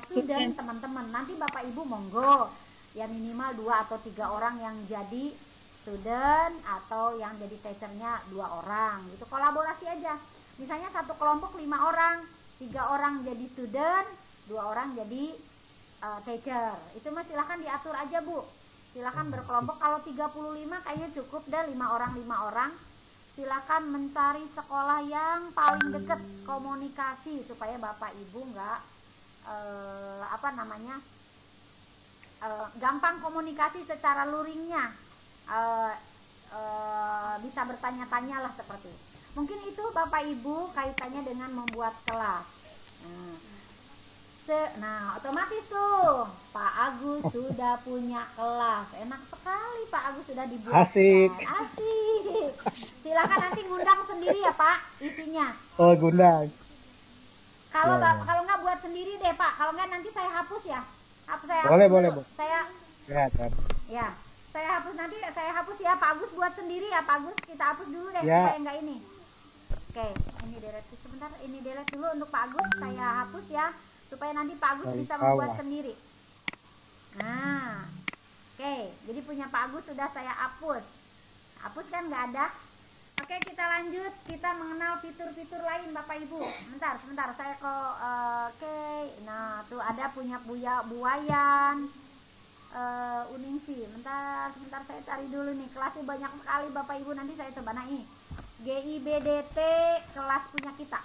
student teman-teman, nanti Bapak Ibu monggo ya minimal 2 atau 3 orang yang jadi student atau yang jadi teachernya 2 orang gitu, kolaborasi aja. Misalnya satu kelompok 5 orang, 3 orang jadi student, 2 orang jadi teacher. Itu mah silahkan diatur aja Bu, silahkan berkelompok. Kalau 35 kayaknya cukup dah, 5 orang. Silahkan mencari sekolah yang paling dekat, komunikasi supaya Bapak Ibu nggak gampang komunikasi secara luringnya, bisa bertanya-tanya lah seperti itu. Mungkin itu Bapak Ibu kaitannya dengan membuat kelas. Nah, otomatis tuh Pak Agus sudah punya kelas. Enak sekali Pak Agus sudah dibuat. Asik. Silakan nanti ngundang sendiri ya Pak isinya. Oh, ngundang. Kalau nggak buat sendiri deh Pak. Kalau nggak nanti saya hapus ya. Boleh. Saya ya. Saya hapus nanti, saya hapus ya Pak Agus, buat sendiri ya Pak Agus. Kita hapus dulu deh supaya nggak ini. Oke, ini delete sebentar. Ini delete dulu untuk Pak Agus. Saya hapus ya, supaya nanti Pak Agus bisa membuat sendiri. Nah, oke, jadi punya Pak Agus sudah saya hapus. Hapus kan nggak ada. Oke, kita lanjut. Kita mengenal fitur-fitur lain Bapak Ibu. Sebentar saya kok oke. Nah, tuh ada punya buayan. Uningsi. Sebentar saya cari dulu nih. Kelasnya banyak sekali Bapak Ibu, nanti saya coba naik. GIBDT kelas punya kita.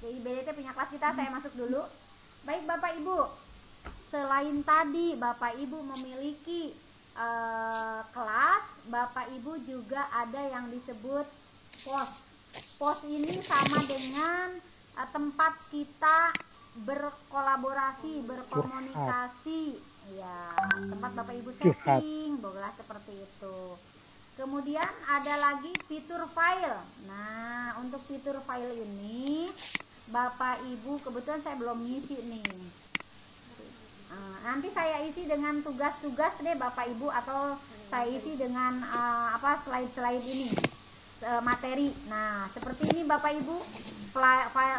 GIBDT punya kelas kita, saya masuk dulu. Baik Bapak Ibu. Selain tadi Bapak Ibu memiliki kelas, Bapak Ibu juga ada yang disebut pos. Pos ini sama dengan tempat kita berkolaborasi, berkomunikasi, ya, tempat Bapak Ibu setting, bolehlah seperti itu. Kemudian ada lagi fitur file. Nah, untuk fitur file ini Bapak Ibu, kebetulan saya belum ngisi nih. Nanti saya isi dengan tugas-tugas deh Bapak Ibu, atau saya isi dengan slide-slide ini, materi. Nah, seperti ini Bapak Ibu,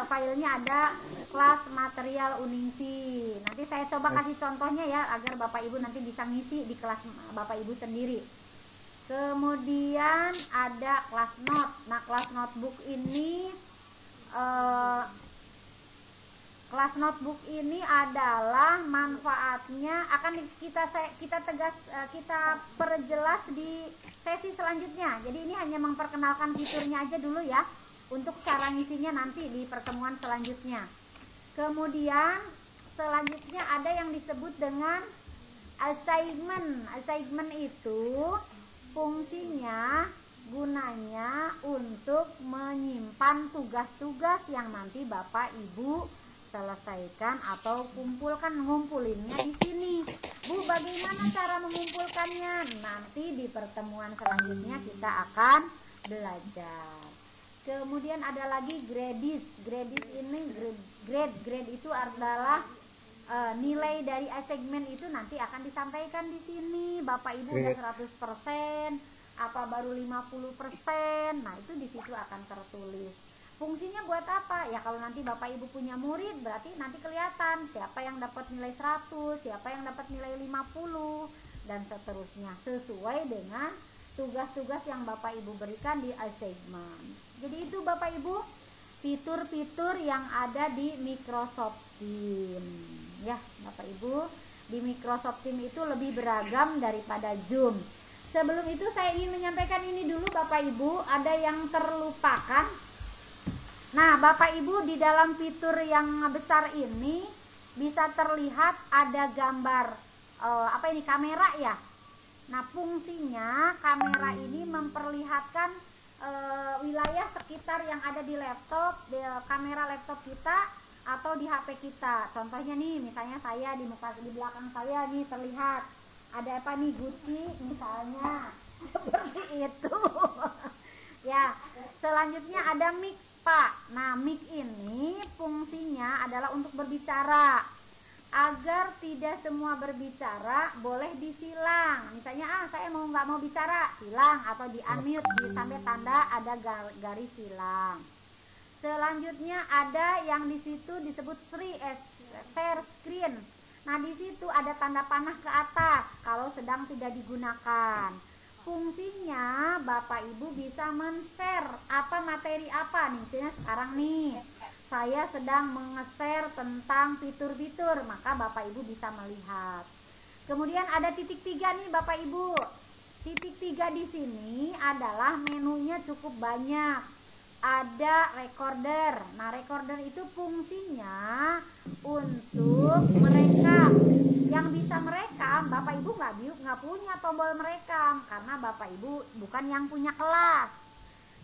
filenya ada kelas material Uningsi. Nanti saya coba kasih contohnya ya, agar Bapak Ibu nanti bisa ngisi di kelas Bapak Ibu sendiri. Kemudian ada kelas note. Nah, kelas notebook ini kelas notebook ini adalah manfaatnya akan kita perjelas di sesi selanjutnya. Jadi ini hanya memperkenalkan fiturnya aja dulu ya, untuk cara ngisinya nanti di pertemuan selanjutnya. Kemudian selanjutnya ada yang disebut dengan assignment. Assignment itu fungsinya, gunanya untuk menyimpan tugas-tugas yang nanti Bapak Ibu selesaikan atau ngumpulinnya di sini. Bu, bagaimana cara mengumpulkannya? Nanti di pertemuan selanjutnya kita akan belajar. Kemudian ada lagi gradis. Gradis ini grade itu adalah nilai dari assignment itu nanti akan disampaikan di sini. Bapak Ibu udah 100%, apa baru 50%. Nah, itu di situ akan tertulis. Fungsinya buat apa? Ya kalau nanti Bapak Ibu punya murid, berarti nanti kelihatan siapa yang dapat nilai 100, siapa yang dapat nilai 50, dan seterusnya, sesuai dengan tugas-tugas yang Bapak Ibu berikan di assignment. Jadi itu Bapak Ibu, fitur-fitur yang ada di Microsoft Teams. Ya Bapak Ibu, di Microsoft Teams itu lebih beragam daripada Zoom. Sebelum itu saya ingin menyampaikan ini dulu Bapak Ibu, ada yang terlupakan. Nah Bapak Ibu, di dalam fitur yang besar ini bisa terlihat ada gambar kamera ya. Nah fungsinya kamera ini memperlihatkan wilayah sekitar yang ada di laptop, di kamera laptop kita atau di HP kita. Contohnya nih, misalnya saya di belakang saya nih terlihat ada apa nih, Gucci misalnya, seperti itu. Ya, selanjutnya ada mic Pak. Nah, mic ini fungsinya adalah untuk berbicara. Agar tidak semua berbicara, boleh disilang. Misalnya, saya nggak mau bicara, silang atau di unmute sampai tanda ada garis silang. Selanjutnya ada yang di situ disebut share screen. Nah, di situ ada tanda panah ke atas kalau sedang tidak digunakan. Fungsinya Bapak Ibu bisa men-share materi apa nih. Misalnya sekarang nih saya sedang menge-share tentang fitur-fitur, maka Bapak Ibu bisa melihat. Kemudian ada titik 3 nih Bapak Ibu. Titik 3 di sini adalah menunya cukup banyak. Ada recorder. Nah, recorder itu fungsinya untuk merekam. Yang bisa merekam, Bapak Ibu nggak punya tombol merekam karena Bapak Ibu bukan yang punya kelas.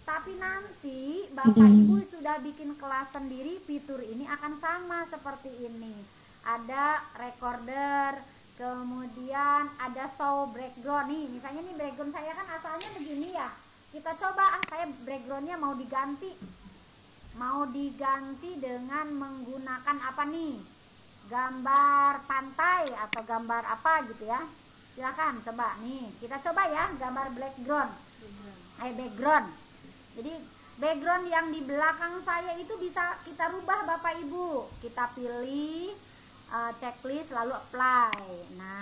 Tapi nanti Bapak Ibu sudah bikin kelas sendiri, fitur ini akan sama seperti ini. Ada recorder, kemudian ada show background nih. Misalnya nih background saya kan asalnya begini ya. Kita coba, saya backgroundnya mau diganti dengan menggunakan apa nih, gambar pantai atau gambar apa gitu ya. Silakan coba nih, kita coba ya gambar background. Jadi background yang di belakang saya itu bisa kita rubah Bapak Ibu. Kita pilih checklist lalu apply. Nah,